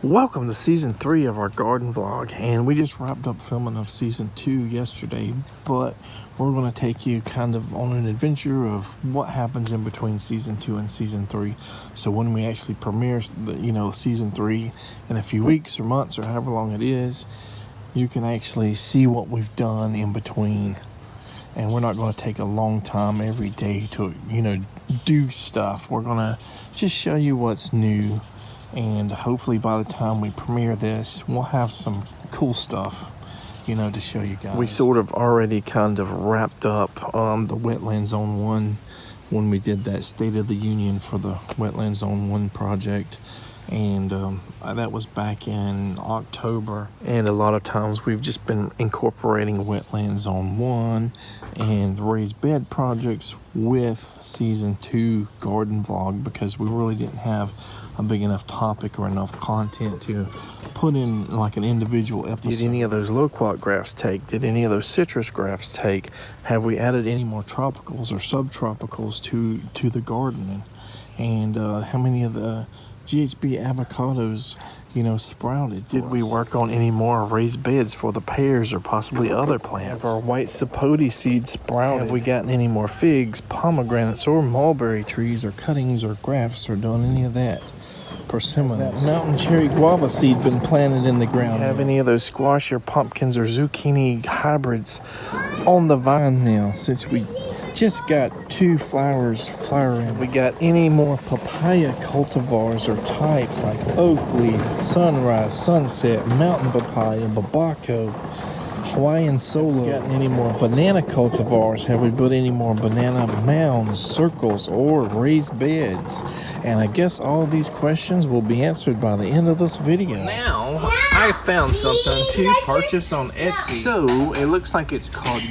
Welcome to season 3 of our garden vlog, and we just wrapped up filming of season 2 yesterday, but we're going to take you kind of on an adventure of what happens in between season 2 and season 3. So when we actually premiere season 3 in a few weeks or months or however long it is, you can actually see what we've done in between. And we're not going to take a long time every day to do stuff. We're going to just show you what's new. And hopefully by the time we premiere this, we'll have some cool stuff, to show you guys. We sort of already kind of wrapped up the Wetland Zone 1 when we did that State of the Union for the Wetland Zone 1 project. And that was back in October. And a lot of times we've just been incorporating Wetland Zone 1 and raised bed projects with season 2 garden vlog, because we really didn't have a big enough topic or enough content to put in like an individual episode. Did any of those loquat grafts take? Did any of those citrus grafts take? Have we added any more tropicals or subtropicals to the garden? And how many of the GHB avocados, sprouted? Did we work on any more raised beds for the pears or possibly other plants? Have our white sapote seeds sprouted? Have we gotten any more figs, pomegranates, or mulberry trees or cuttings or grafts or done any of that? Persimmons. Mountain cherry guava seed been planted in the ground? Have any of those squash or pumpkins or zucchini hybrids on the vine now, since we just got 2 flowers flowering? We got any more papaya cultivars or types like oak leaf, sunrise, sunset, mountain papaya, babaco, Hawaiian solo? Gotten any more banana cultivars? Have we put any more banana mounds, circles, or raised beds? And I guess all these questions will be answered by the end of this video. Now I found something to purchase on Etsy. So it looks like it's called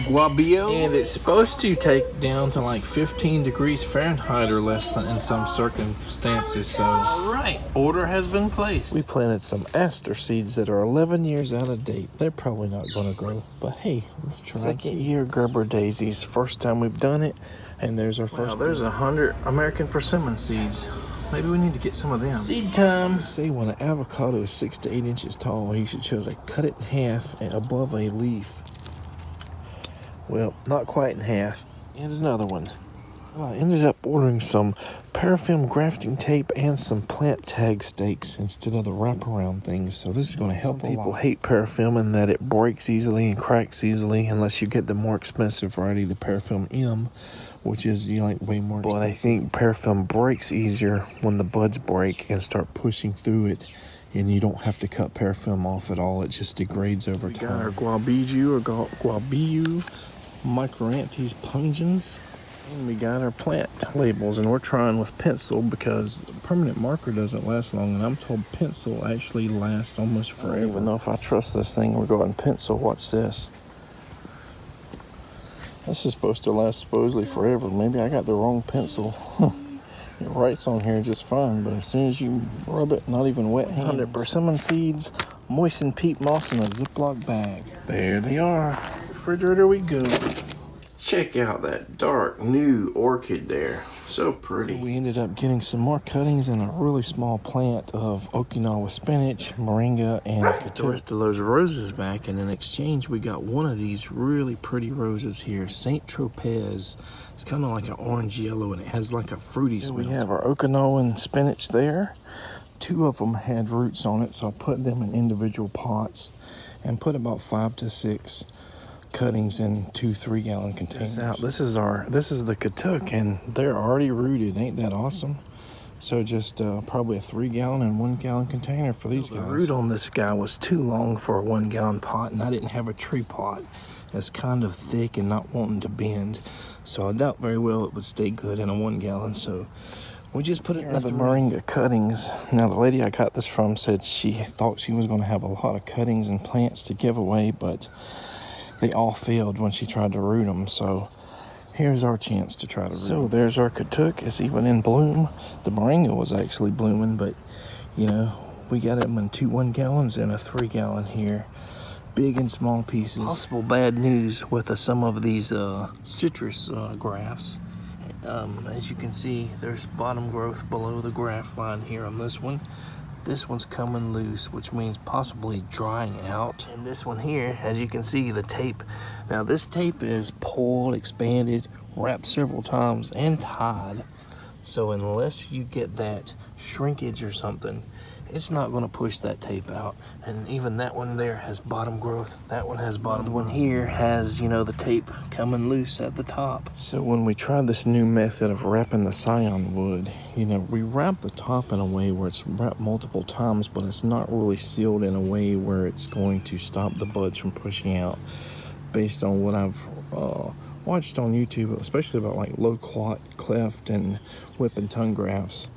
Guabio, and it's supposed to take down to like 15 degrees Fahrenheit or less in some circumstances. So alright, order has been placed. We planted some aster seeds that are 11 years out of date. They're probably not going to grow, but hey, let's try. Second year Gerber daisies, first time we've done it. And there's our first. Wow, there's 100 American persimmon seeds. Maybe we need to get some of them. Seed time. Say when an avocado is 6 to 8 inches tall, you should try to cut it in half and above a leaf. Well, not quite in half. And another one. Well, I ended up ordering some paraffin grafting tape and some plant tag stakes instead of the wraparound things. So this is going to help a lot. People hate paraffin in that it breaks easily and cracks easily unless you get the more expensive variety, the paraffin M, which is way more expensive. But I think paraffin breaks easier when the buds break and start pushing through it, and you don't have to cut paraffin off at all. It just degrades over time. We got our Guabiju Micranthes pungens. And we got our plant labels, and we're trying with pencil because permanent marker doesn't last long, and I'm told pencil actually lasts almost forever. I don't even know if I trust this thing. We're going pencil. Watch this. This is supposed to last supposedly forever. Maybe I got the wrong pencil. It writes on here just fine, but as soon as you rub it, not even wet hand. 100 persimmon seeds, moistened peat moss in a Ziploc bag. There they are. Refrigerator we go. Check out that dark new orchid there. So pretty. We ended up getting some more cuttings and a really small plant of Okinawa spinach, moringa, and the rest of those roses back. And in exchange, we got one of these really pretty roses here, Saint Tropez. It's kind of like an orange yellow, and it has like a fruity smell. We have our Okinawan spinach there. 2 of them had roots on it, so I put them in individual pots and put about 5 to 6 cuttings in 2 3-gallon containers. This is the Katuk, and they're already rooted. Ain't that awesome? So just probably a 3-gallon and 1-gallon container for these guys. The root on this guy was too long for a 1-gallon pot, and I didn't have a tree pot. It's kind of thick and not wanting to bend, so I doubt very well it would stay good in a 1-gallon. So we just put it in the moringa cuttings. Now the lady I got this from said she thought she was going to have a lot of cuttings and plants to give away, but they all failed when she tried to root them. So here's our chance to try to root them. So there's our Katuk. It's even in bloom. The moringa was actually blooming, but we got them in 2 1-gallons and a 3-gallon here. Big and small pieces. Possible bad news with some of these citrus grafts. As you can see, there's bottom growth below the graft line here on this one. this one's coming loose, which means possibly drying out. And this one here, as you can see, the tape. Now this tape is pulled, expanded, wrapped several times, and tied. So unless you get that shrinkage or something, it's not going to push that tape out. And even that one there has bottom growth. That one has bottom. The one here has, you know, the tape coming loose at the top. So when we tried this new method of wrapping the scion wood, you know, we wrap the top in a way where it's wrapped multiple times, but it's not really sealed in a way where it's going to stop the buds from pushing out. Based on what I've watched on YouTube, especially about like loquat, cleft, and whip and tongue grafts.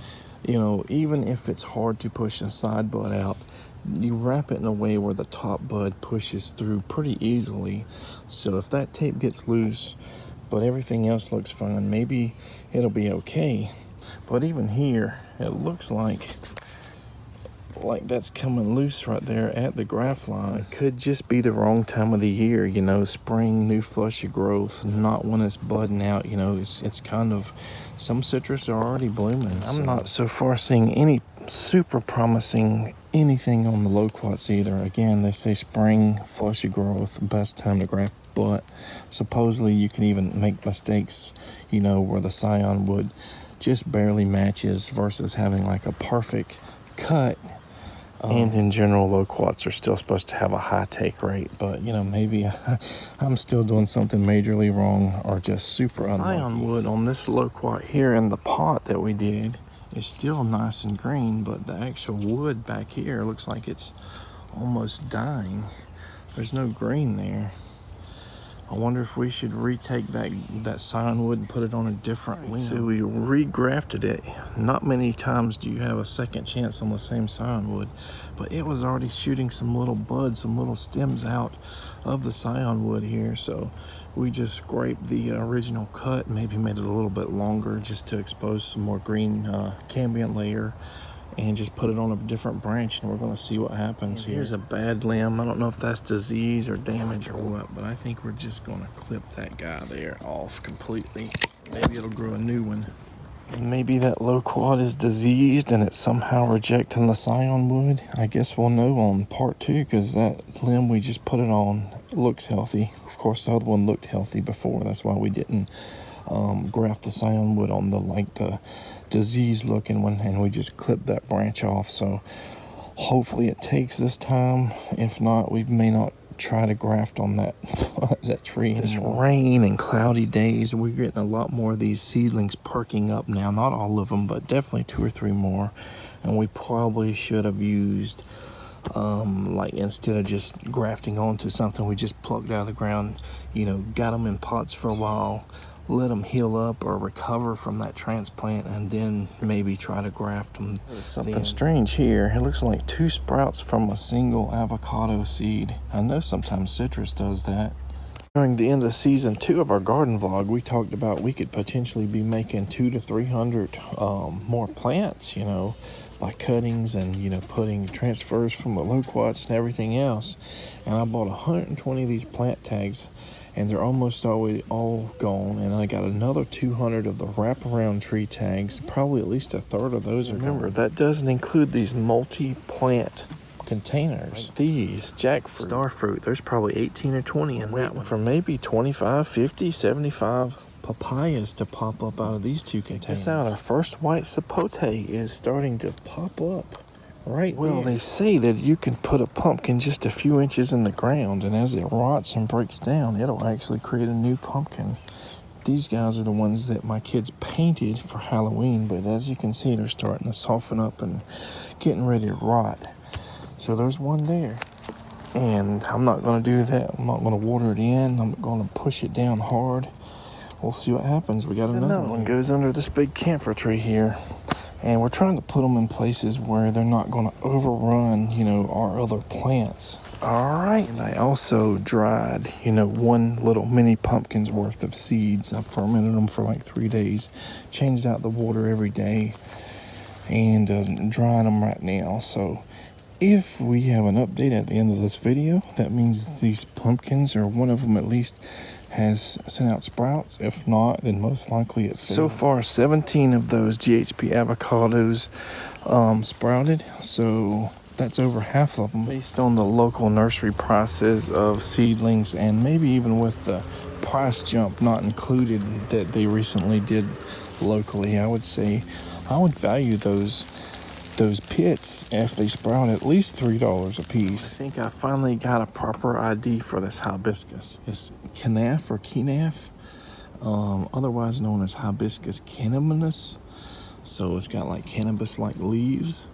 You know, even if it's hard to push a side bud out, you wrap it in a way where the top bud pushes through pretty easily. So if that tape gets loose, but everything else looks fine, maybe it'll be okay. But even here, it looks like that's coming loose right there at the graft line. It could just be the wrong time of the year, you know, spring, new flush of growth, not when it's budding out. You know, it's kind of, some citrus are already blooming. I'm not so far seeing any super promising anything on the loquats either. Again, they say spring, flush of growth, best time to graft, but supposedly you can even make mistakes, you know, where the scion wood just barely matches versus having like a perfect cut. And in general, loquats are still supposed to have a high take rate, but you know, maybe I'm still doing something majorly wrong or just super unlucky. Scion wood on this loquat here in the pot that we did is still nice and green, but the actual wood back here looks like it's almost dying. There's no green there. I wonder if we should retake that scion wood and put it on a different limb. So we regrafted it. Not many times do you have a second chance on the same scion wood, but it was already shooting some little buds, some little stems out of the scion wood here. So we just scraped the original cut, maybe made it a little bit longer just to expose some more green cambium layer, and just put it on a different branch, and we're going to see what happens. Here's a bad limb. I don't know if that's disease or damage or what, but I think we're just going to clip that guy there off completely. Maybe it'll grow a new one. And maybe that loquat is diseased and it's somehow rejecting the scion wood. I guess we'll know on part 2, because that limb we just put it on looks healthy. Of course, the other one looked healthy before. That's why we didn't graft the scion wood on the disease looking one, and we just clipped that branch off. So hopefully it takes this time. If not, we may not try to graft on that that tree. It's rain and cloudy days, and we're getting a lot more of these seedlings perking up now. Not all of them, but definitely 2 or 3 more. And we probably should have used like, instead of just grafting onto something we just plucked out of the ground, you know, got them in pots for a while, let them heal up or recover from that transplant, and then maybe try to graft them. There's something strange here. It looks like 2 sprouts from a single avocado seed. I know sometimes citrus does that. During the end of season 2 of our garden vlog, we talked about we could potentially be making 200 to 300 more plants, you know, by cuttings and, you know, putting transfers from the loquats and everything else. And I bought 120 of these plant tags, and they're almost always all gone. And I got another 200 of the wraparound tree tags. Probably at least a third of those are gone. Remember, that doesn't include these multi-plant containers. Like these jackfruit, starfruit, there's probably 18 or 20 in that one. For maybe 25, 50, 75 papayas to pop up out of these 2 containers. Check this out, our first white sapote is starting to pop up. Right. Well, they say that you can put a pumpkin just a few inches in the ground, and as it rots and breaks down, it'll actually create a new pumpkin. These guys are the ones that my kids painted for Halloween, but as you can see, they're starting to soften up and getting ready to rot. So there's one there. And I'm not going to do that. I'm not going to water it in. I'm going to push it down hard. We'll see what happens. We got another one goes under this big camphor tree here. And we're trying to put them in places where they're not going to overrun, you know, our other plants. All right. And I also dried, you know, 1 little mini pumpkin's worth of seeds. I fermented them for like 3 days. Changed out the water every day. And drying them right now. So if we have an update at the end of this video, that means these pumpkins, or one of them at least, has sent out sprouts. If not, then most likely it failed. So far, 17 of those GHP avocados sprouted, so that's over half of them. Based on the local nursery prices of seedlings, and maybe even with the price jump not included that they recently did locally, I would say I would value those pits if they sprout at least $3 a piece. I think I finally got a proper ID for this hibiscus. It's Kenaf or Kenaf, otherwise known as Hibiscus cannabinus. So it's got like cannabis-like leaves,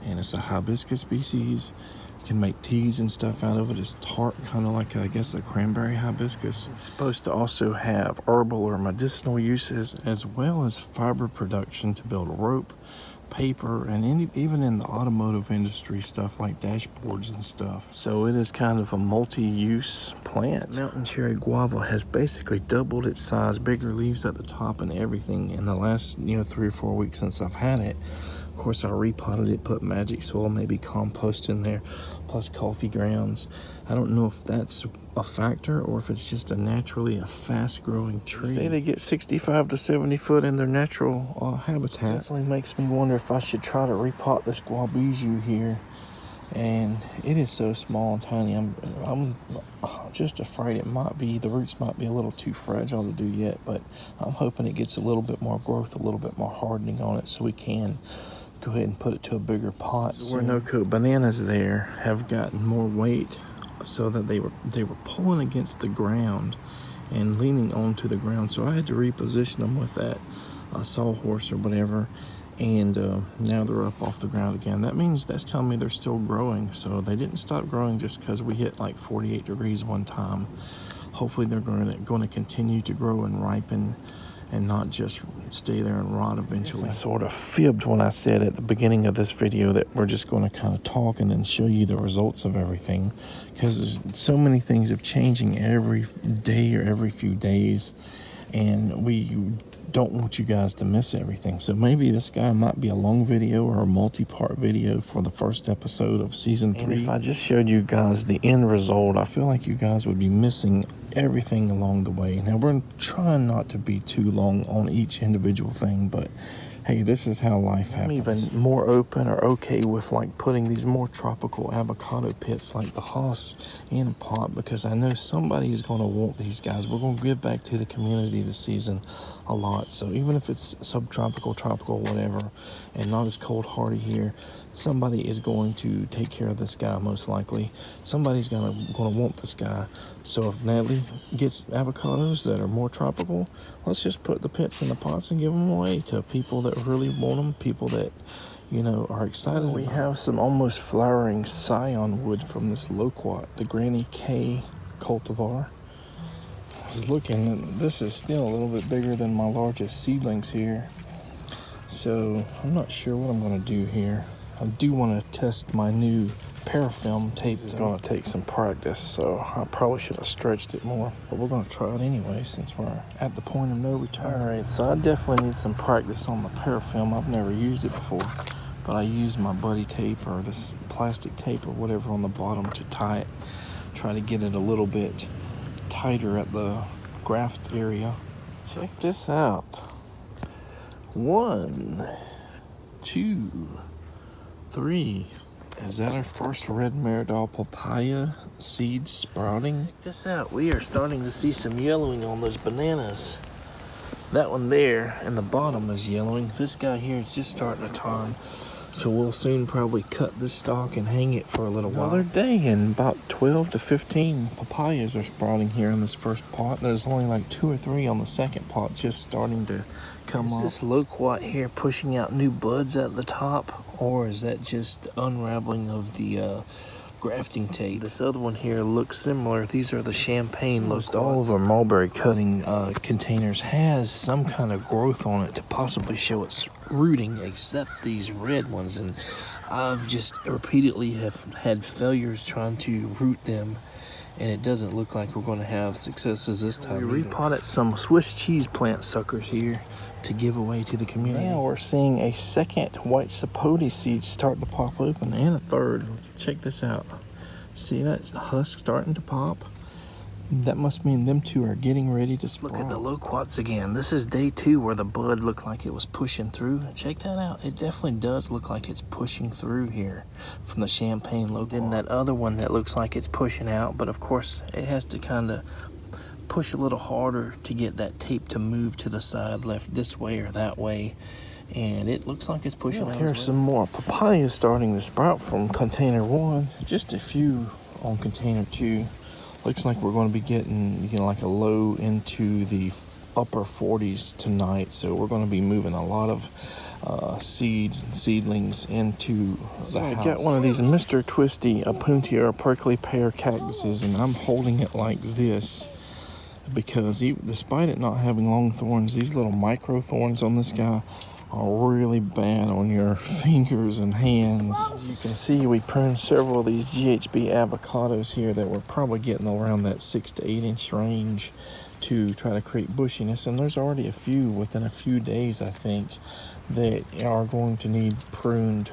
and it's a hibiscus species. You can make teas and stuff out of it. It's tart, kind of like, I guess, a cranberry hibiscus. It's supposed to also have herbal or medicinal uses, as well as fiber production to build rope, paper, and even in the automotive industry, stuff like dashboards and stuff. So it is kind of a multi-use plant. Mountain cherry guava has basically doubled its size, bigger leaves at the top and everything in the last 3 or 4 weeks since I've had it. Of course, I repotted it, put magic soil, maybe compost in there, plus coffee grounds. I don't know if that's a factor or if it's just a fast-growing tree. They say they get 65 to 70 foot in their natural habitat. Definitely makes me wonder if I should try to repot this guabiju here. And it is so small and tiny. I'm just afraid the roots might be a little too fragile to do yet, but I'm hoping it gets a little bit more growth, a little bit more hardening on it, so we can go ahead and put it to a bigger pot. So Orinoco bananas there have gotten more weight, so that they were pulling against the ground and leaning onto the ground. So I had to reposition them with that sawhorse or whatever, and now they're up off the ground again. That means that's telling me they're still growing. So they didn't stop growing just because we hit like 48 degrees one time. Hopefully they're going to continue to grow and ripen, and not just stay there and rot eventually. I sort of fibbed when I said at the beginning of this video that we're just going to kind of talk and then show you the results of everything, because so many things are changing every day or every few days, and we don't want you guys to miss everything. So maybe this guy might be a long video or a multi-part video for the first episode of season 3. And if I just showed you guys the end result, I feel like you guys would be missing everything along the way. Now, we're trying not to be too long on each individual thing, but hey, this is how life happens. I'm even more open or okay with like putting these more tropical avocado pits like the Haas in a pot, because I know somebody is going to want these guys. We're going to give back to the community this season a lot. So even if it's subtropical, tropical, whatever, and not as cold hardy here, somebody is going to take care of this guy most likely. Somebody's gonna want this guy. So if Natalie gets avocados that are more tropical, let's just put the pits in the pots and give them away to people that really want them, people that are excited. We have some almost flowering scion wood from this loquat, the Granny K cultivar. This is still a little bit bigger than my largest seedlings here. So I'm not sure what I'm going to do here. I do want to test my new parafilm tape. It's going to take some practice, so I probably should have stretched it more. But we're going to try it anyway since we're at the point of no return. All right, so I definitely need some practice on the parafilm. I've never used it before, but I use my buddy tape or this plastic tape or whatever on the bottom to tie it. Try to get it a little bit tighter at the graft area. Check this out. 1, 2, 3. Is that our first red Meridol papaya seeds sprouting? Check this out. We are starting to see some yellowing on those bananas. That one there in the bottom is yellowing. This guy here is just starting to turn. So we'll soon probably cut this stalk and hang it for a little while. Another day, and about 12 to 15 papayas are sprouting here in this first pot. There's only like 2 or 3 on the second pot just starting to come up. Is this loquat here pushing out new buds at the top, or is that just unraveling of the grafting tape? This other one here looks similar. These are the champagne loquats. Most all of our mulberry cutting containers has some kind of growth on it to possibly show it's rooting, except these red ones, and I've just repeatedly have had failures trying to root them, and it doesn't look like we're going to have successes this time. We repotted some Swiss cheese plant suckers here to give away to the community. Now we're seeing a second white sapote seed start to pop open, and a third. Check this out. See that husk starting to pop? That must mean them two are getting ready to sprout. Look at the loquats again. This is day 2 where the bud looked like it was pushing through. Check that out. It definitely does look like it's pushing through here from the champagne loquat. Then that other one that looks like it's pushing out, but of course it has to kind of push a little harder to get that tape to move to the side, left this way or that way. And it looks like it's pushing out. Here's some more papaya starting to sprout from container 1. Just a few on container 2. Looks like we're going to be getting, like a low into the upper 40s tonight. So we're going to be moving a lot of seeds and seedlings into the house. I got one of these Mr. Twisty Opuntia or prickly pear cactuses, and I'm holding it like this because despite it not having long thorns, these little micro thorns on this guy are really bad on your fingers and hands. As you can see, we pruned several of these GHB avocados here that we're probably getting around that 6 to 8 inch range to try to create bushiness, and there's already a few within a few days, I think, that are going to need pruned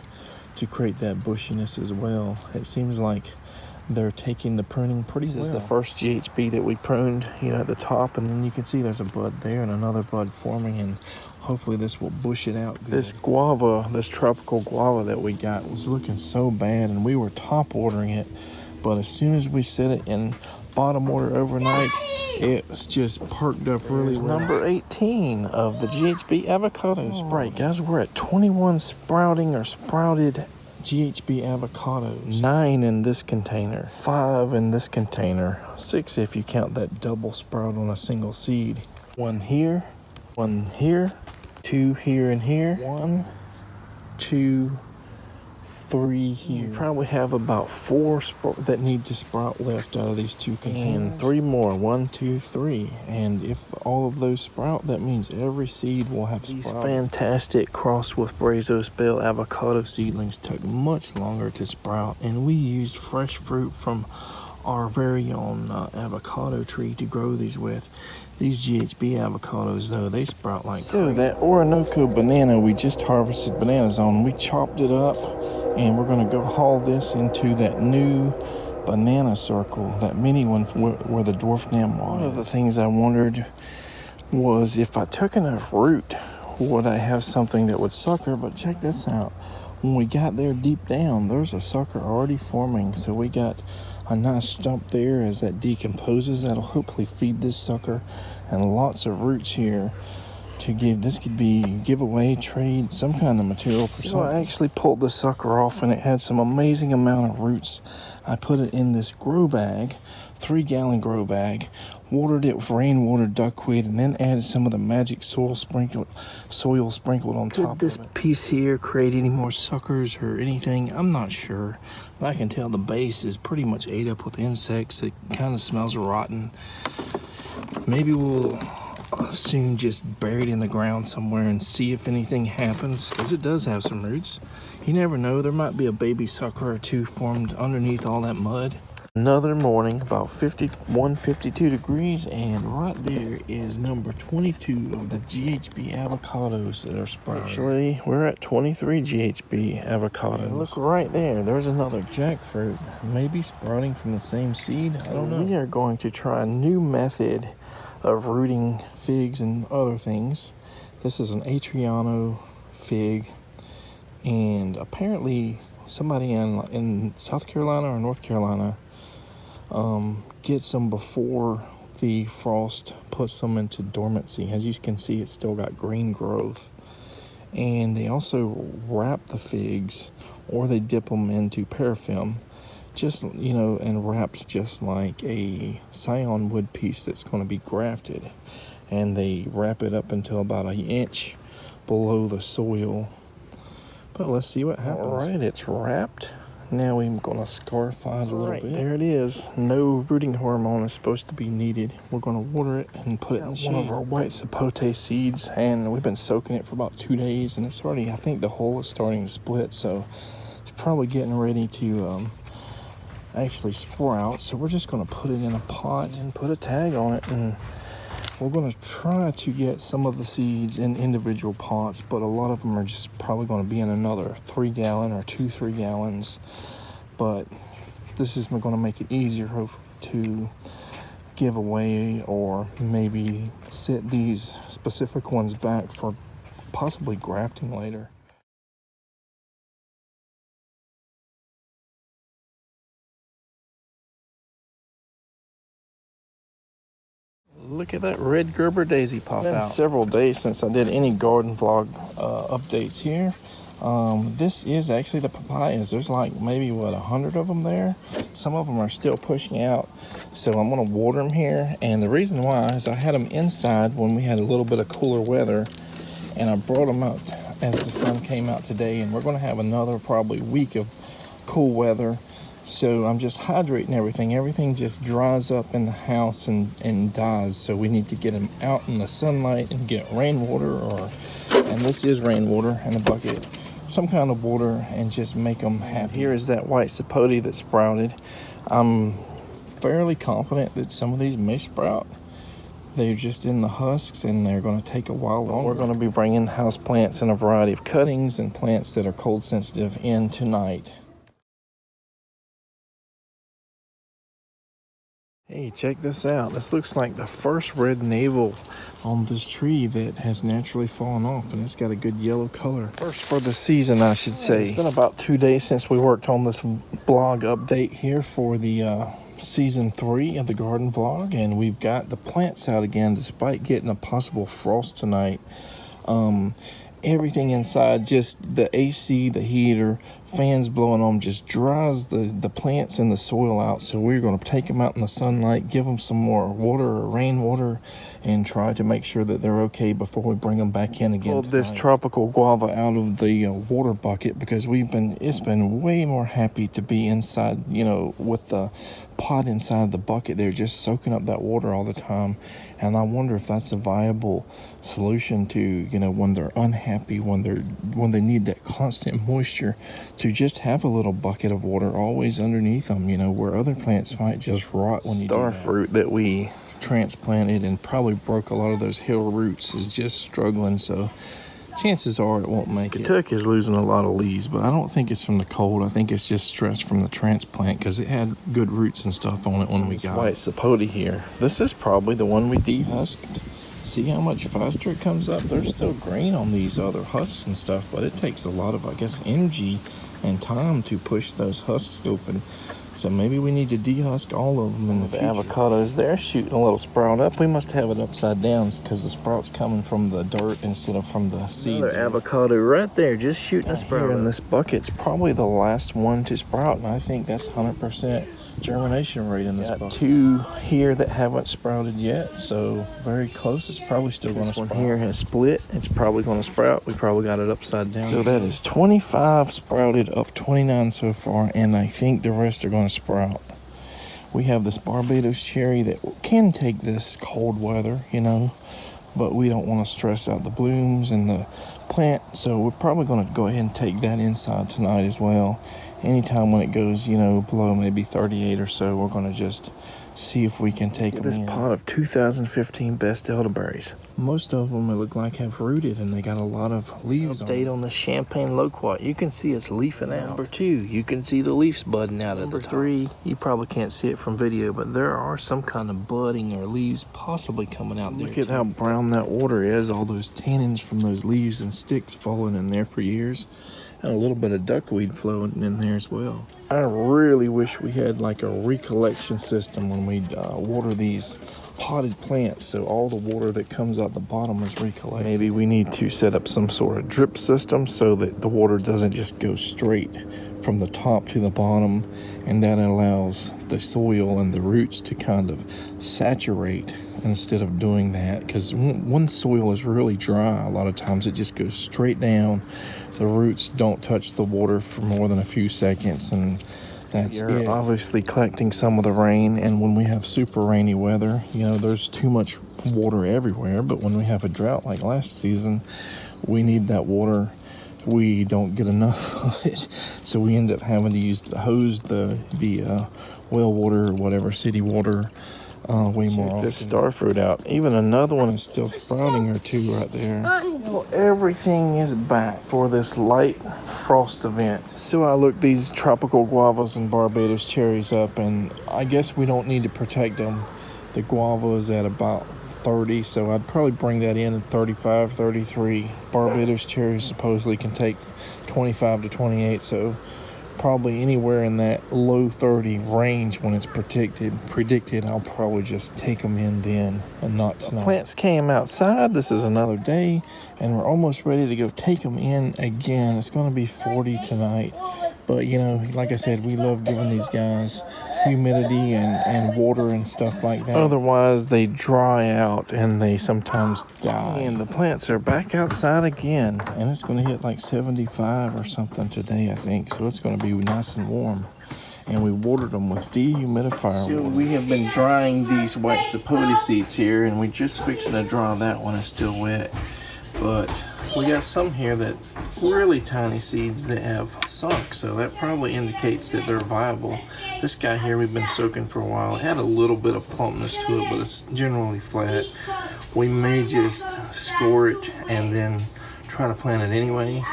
to create that bushiness as well. It seems like they're taking the pruning pretty well. This is the first GHB that we pruned, at the top, and then you can see there's a bud there and another bud forming, and hopefully this will bush it out good. This guava, this tropical guava that we got was looking so bad, and we were top ordering it, but as soon as we set it in bottom order overnight, it's just perked up really well. Number 18 of the GHB avocado spray. Guys, we're at 21 sprouting or sprouted GHB avocados. 9 in this container, 5 in this container, 6 if you count that double sprout on a single seed. 1 here, 1 here, 2 here and here, 1, 2, 3 here. We probably have about 4 that need to sprout left out of these 2 containers. And 3 more, 1, 2, 3. And if all of those sprout, that means every seed will have sprouted. These fantastic cross with Brazos Bell avocado seedlings took much longer to sprout, and we used fresh fruit from our very own avocado tree to grow these with. These GHB avocados, though, they sprout like crazy. So that Orinoco banana we just harvested bananas on, we chopped it up, and we're going to go haul this into that new banana circle, that mini one where the dwarf Nam was. One of the things I wondered was if I took enough root, would I have something that would sucker? But check this out. When we got there deep down, there's a sucker already forming. So we got a nice stump there as that decomposes. That'll hopefully feed this sucker, and lots of roots here to give. This could be giveaway, trade, some kind of material for something. I actually pulled the sucker off, and it had some amazing amount of roots. I put it in this grow bag, 3-gallon grow bag, watered it with rainwater duckweed, and then added some of the magic soil sprinkled on top of it. Did this piece here create any more suckers or anything? I'm not sure. But I can tell the base is pretty much ate up with insects. It kind of smells rotten. Maybe we'll soon just bury it in the ground somewhere and see if anything happens, because it does have some roots. You never know, there might be a baby sucker or 2 formed underneath all that mud. Another morning, about 52 degrees, and right there is number 22 of the GHB avocados that are sprouting. Actually, we're at 23 GHB avocados. And look right there, there's another jackfruit, maybe sprouting from the same seed. I don't know. We are going to try a new method of rooting figs and other things. This is an Atriano fig, and apparently somebody in South Carolina or North Carolina gets them before the frost puts them into dormancy. As you can see, it's still got green growth. And they also wrap the figs, or they dip them into paraffin, just, and wrapped just like a scion wood piece that's going to be grafted. And they wrap it up until about 1 inch below the soil. But let's see what happens. All right, it's wrapped. Now we're going to scarified a little bit. There it is. No rooting hormone is supposed to be needed. We're going to water it and put it in one of our white sapote seeds, and we've been soaking it for about 2 days, and it's already, I think the hole is starting to split, so it's probably getting ready to actually sprout. So we're just going to put it in a pot and put a tag on it, and we're going to try to get some of the seeds in individual pots, but a lot of them are just probably going to be in another 3-gallon or 2 3-gallons. But this is going to make it easier to give away or maybe set these specific ones back for possibly grafting later. Look at that red Gerber daisy pop out. Several days since I did any garden vlog updates here. This is actually the papayas. There's like maybe 100 of them there. Some of them are still pushing out, so I'm gonna water them here. And the reason why is I had them inside when we had a little bit of cooler weather, and I brought them out as the sun came out today, and we're gonna have another probably week of cool weather. So I'm just hydrating everything. Everything just dries up in the house and dies. So we need to get them out in the sunlight and get rainwater, and this is rainwater in a bucket, some kind of water, and just make them happy. Here is that white sapote that sprouted. I'm fairly confident that some of these may sprout. They're just in the husks and they're going to take a while longer. We're going to be bringing house plants and a variety of cuttings and plants that are cold sensitive in tonight. Hey, check this out. This looks like the first red navel on this tree that has naturally fallen off, and it's got a good yellow color. First for the season, I should say. It's been about 2 days since we worked on this blog update here for the season 3 of the garden vlog, and we've got the plants out again despite getting a possible frost tonight. Everything inside, just the AC, the heater, fans blowing on, just dries the plants and the soil out. So we're going to take them out in the sunlight, give them some more water or rainwater, and try to make sure that they're okay before we bring them back in again. Pulled this tropical guava out of the water bucket because it's been way more happy to be inside, with the pot inside the bucket. They're just soaking up that water all the time, and I wonder if that's a viable solution to when they're unhappy, when they need that constant moisture, to just have a little bucket of water always underneath them, where other plants might just rot when you do that. Starfruit that we transplanted and probably broke a lot of those hill roots is just struggling, so chances are it won't make it. Kentucky is losing a lot of leaves, but I don't think it's from the cold. I think it's just stress from the transplant because it had good roots and stuff on it when we got white sapote here. This is probably the one we dehusked. See how much faster it comes up? They're still green on these other husks and stuff, but it takes a lot of, energy and time to push those husks open. So maybe we need to dehusk all of them in the future. Avocados there shooting a little sprout up. We must have it upside down because the sprout's coming from the dirt instead of from the seed. Another avocado right there, just shooting a sprout. Here in this bucket's probably the last one to sprout, and I think that's 100% germination rate in this bucket. 2 here that haven't sprouted yet, so very close. It's probably still going to sprout. This one here has split. It's probably going to sprout. We probably got it upside down. So that is 25 sprouted, up 29 so far, and I think the rest are going to sprout. We have this Barbados cherry that can take this cold weather, but we don't want to stress out the blooms and the plant, so we're probably going to go ahead and take that inside tonight as well. Anytime when it goes, below maybe 38 or so, we're going to just see if we can take them in. This pot of 2015 best elderberries. Most of them, it look like, have rooted, and they got a lot of leaves on them. Update on the champagne loquat. You can see it's leafing out. Number 2, you can see the leaves budding out at the top. Number 3, you probably can't see it from video, but there are some kind of budding or leaves possibly coming out there. Look at how brown that water is. All those tannins from those leaves and sticks falling in there for years. And a little bit of duckweed flowing in there as well. I really wish we had like a recollection system when we water these potted plants, so all the water that comes out the bottom is recollected. Maybe we need to set up some sort of drip system so that the water doesn't just go straight from the top to the bottom, and that allows the soil and the roots to kind of saturate instead of doing that, because when soil is really dry, a lot of times it just goes straight down. The roots don't touch the water for more than a few seconds, and that's it. Obviously collecting some of the rain, and when we have super rainy weather, there's too much water everywhere, but when we have a drought like last season, we need that water. We don't get enough of it, so we end up having to use the hose, the well water or whatever, city water, way more often. This starfruit out. Even another one is still sprouting or 2 right there. Everything is back for this light frost event. So I looked these tropical guavas and Barbados cherries up, and I guess we don't need to protect them The guava is at about 30, so I'd probably bring that in at 35, 33. Barbados cherries supposedly can take 25 to 28, so probably anywhere in that low 30 range when it's predicted. I'll probably just take them in then and not tonight. The plants came outside. This is another day, and we're almost ready to go take them in again. It's going to be 40 tonight, but you know, like I said, we love giving these guys humidity and water and stuff like that. Otherwise, they dry out and they sometimes die. And the plants are back outside again, and it's going to hit like 75 or something today, I think. So it's going to be nice and warm. And we watered them with dehumidifier. So we have been drying these white sapote seeds here, and we just fixing to dry that one. It's still wet, but we got some here that really tiny seeds that have sunk, so that probably indicates that they're viable. This guy here we've been soaking for a while. It had a little bit of plumpness to it, but it's generally flat. We may just score it and then try to plant it anyway,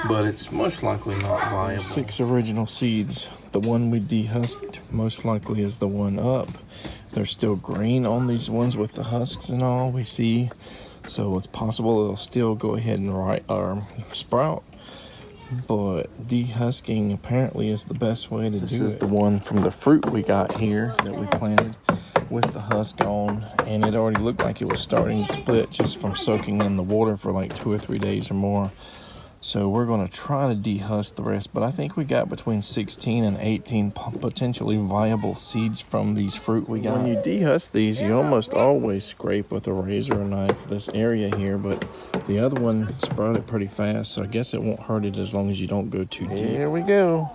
but it's most likely not viable. 6 original seeds. The one we dehusked most likely is the one up. They're still green on these ones with the husks and all we see. So it's possible it'll still go ahead and sprout. But dehusking apparently is the best way to do it. This is the one from the fruit we got here that we planted with the husk on. And it already looked like it was starting to split just from soaking in the water for like 2 or 3 days or more. So we're going to try to dehusk the rest, but I think we got between 16 and 18 potentially viable seeds from these fruit we got. When you dehusk these, you almost always scrape with a razor or knife this area here, but the other one sprouted pretty fast, so I guess it won't hurt it as long as you don't go too deep. Here we go.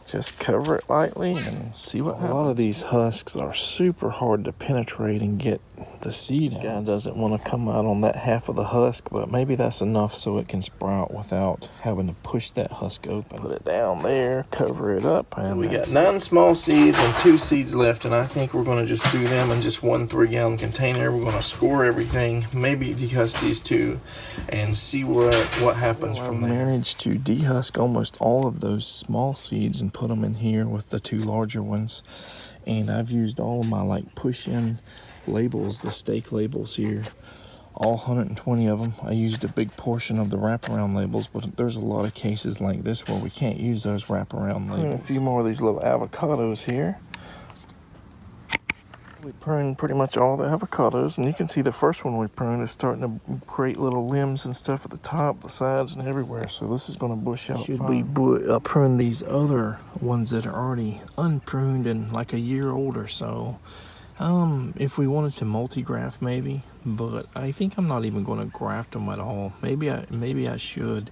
Just cover it lightly and see what happens. A lot of these husks are super hard to penetrate and get the seed out. This guy doesn't want to come out on that half of the husk, but maybe that's enough so it can sprout without having to push that husk open. Put it down there, cover it up. And we got 9 small seeds and 2 seeds left, and I think we're going to just do them in just 1 3-gallon container. We're going to score everything, maybe dehusk these 2, and see what happens from there. I managed to dehusk almost all of those small seeds and put them in here with the 2 larger ones, and I've used all of my like push-in labels, the stake labels here, all 120 of them. I used a big portion of the wraparound labels, but there's a lot of cases like this where we can't use those wraparound labels. A few more of these little avocados here. We pruned pretty much all the avocados, and you can see the first one we pruned is starting to create little limbs and stuff at the top, the sides, and everywhere. So this is going to bush out. Should we prune these other ones that are already unpruned and like a year old or so? If we wanted to multi-graft maybe, but I think I'm not even going to graft them at all. Maybe I should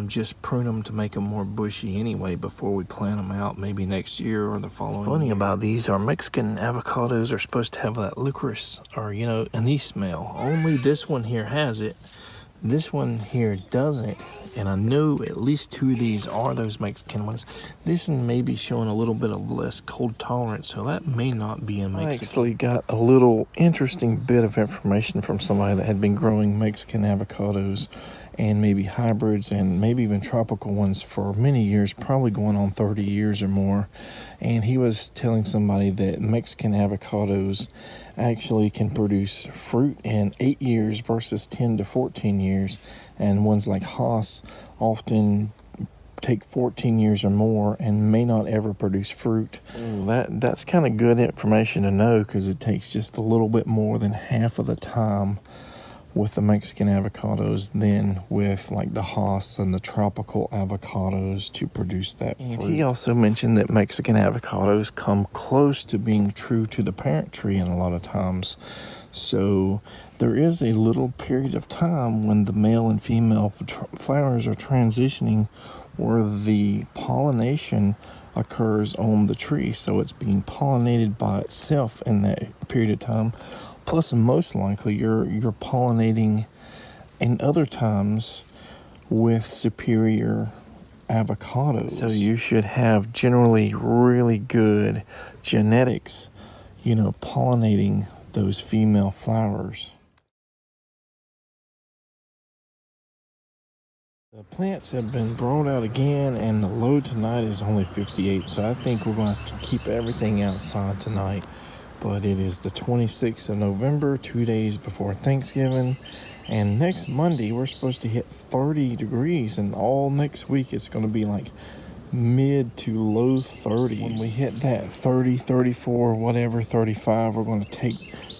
just prune them to make them more bushy anyway before we plant them out, maybe next year or the following year. Funny about these, our Mexican avocados are supposed to have that licorice or, you know, anise smell. Only this one here has it. This one here doesn't, and I know at least 2 of these are those Mexican ones. This one may be showing a little bit of less cold tolerance, so that may not be a Mexican. I actually got a little interesting bit of information from somebody that had been growing Mexican avocados and maybe hybrids and maybe even tropical ones for many years, probably going on 30 years or more. And he was telling somebody that Mexican avocados actually can produce fruit in 8 years versus 10 to 14 years. And ones like Hass often take 14 years or more and may not ever produce fruit. That's kind of good information to know, because it takes just a little bit more than half of the time with the Mexican avocados than with like the Hass and the tropical avocados to produce that fruit. He also mentioned that Mexican avocados come close to being true to the parent tree in a lot of times. So there is a little period of time when the male and female flowers are transitioning where the pollination occurs on the tree. So it's being pollinated by itself in that period of time. Plus, most likely, you're pollinating in other times with superior avocados. So you should have generally really good genetics, you know, pollinating those female flowers. The plants have been brought out again, and the load tonight is only 58, so I think we're going to keep everything outside tonight. But it is the 26th of November, 2 days before Thanksgiving. And next Monday, we're supposed to hit 30 degrees. And all next week, it's going to be like mid to low 30s. When we hit that 30, 34, whatever, 35, we're going to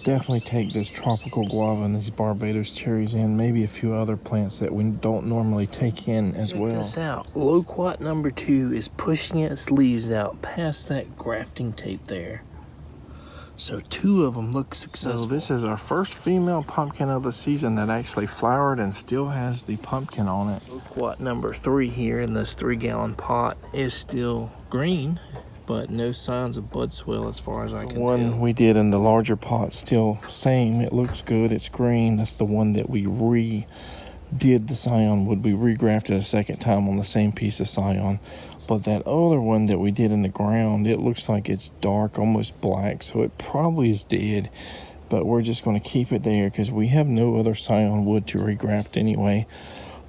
definitely take this tropical guava and these Barbados cherries in, maybe a few other plants that we don't normally take in as well. Check this out. Loquat number 2 is pushing its leaves out past that grafting tape there. So 2 of them look successful. So this is our first female pumpkin of the season that actually flowered and still has the pumpkin on it. Loquat number 3 here in this 3-gallon pot is still green, but no signs of bud swell as far as I can tell. The one we did in the larger pot, still same. It looks good. It's green. That's the one that we redid the scion wood. We regrafted a second time on the same piece of scion. But that other one that we did in the ground, it looks like it's dark, almost black, so it probably is dead. But we're just going to keep it there because we have no other scion wood to regraft anyway.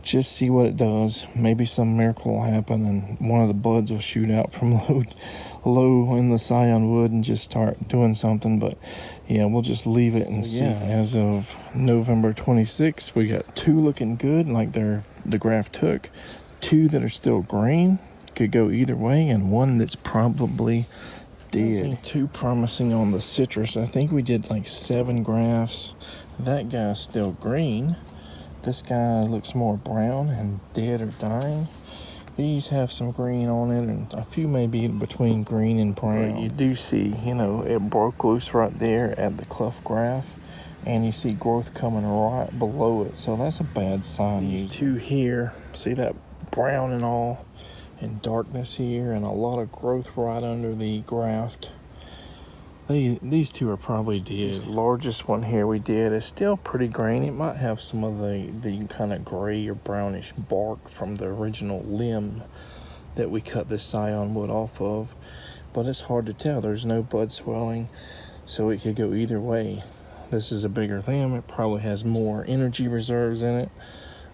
Just see what it does. Maybe some miracle will happen and one of the buds will shoot out from low in the scion wood and just start doing something. But yeah, we'll just leave it and see. As of November 26th, we got 2 looking good, like the graft took, 2 that are still green. Could go either way, and 1 that's probably dead. Nothing too promising on the citrus. I think we did like 7 grafts. That guy's still green. This guy looks more brown and dead or dying. These have some green on it, and a few maybe between green and brown. But you do see, it broke loose right there at the cleft graft, and you see growth coming right below it. So that's a bad sign. These 2 here, see that brown and all, and darkness here, and a lot of growth right under the graft. These 2 are probably dead. This largest one here we did is still pretty green. It might have some of the kind of gray or brownish bark from the original limb that we cut this scion wood off of, but it's hard to tell. There's no bud swelling, so it could go either way. This is a bigger limb. It probably has more energy reserves in it.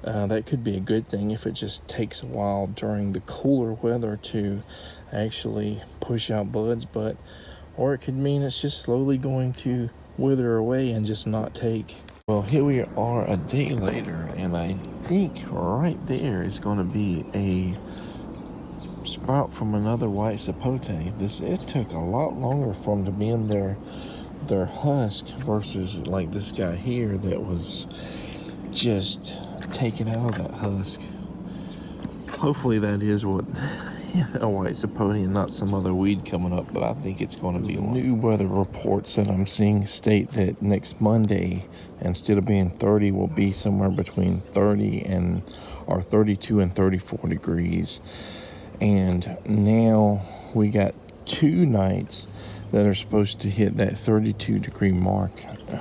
That could be a good thing if it just takes a while during the cooler weather to actually push out buds, or it could mean it's just slowly going to wither away and just not take. Well, here we are a day later, and I think right there is going to be a sprout from another white sapote. It took a lot longer for them to be in their husk versus like this guy here that was just taken out of that husk. Hopefully that is what a white sapote and not some other weed coming up, but I think it's going to be one. New weather reports that I'm seeing state that next Monday, instead of being 30, will be somewhere between 32 and 34 degrees. And now we got 2 nights that are supposed to hit that 32 degree mark.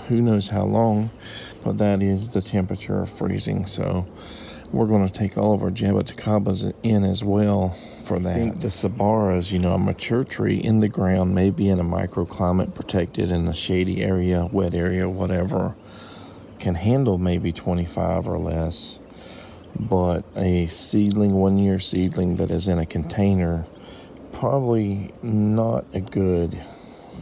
Who knows how long, but that is the temperature of freezing. So we're going to take all of our jaboticabas in as well for that. I think the sabaras, a mature tree in the ground, maybe in a microclimate protected in a shady area, wet area, whatever, can handle maybe 25 or less. But a seedling, 1-year seedling that is in a container, probably not a good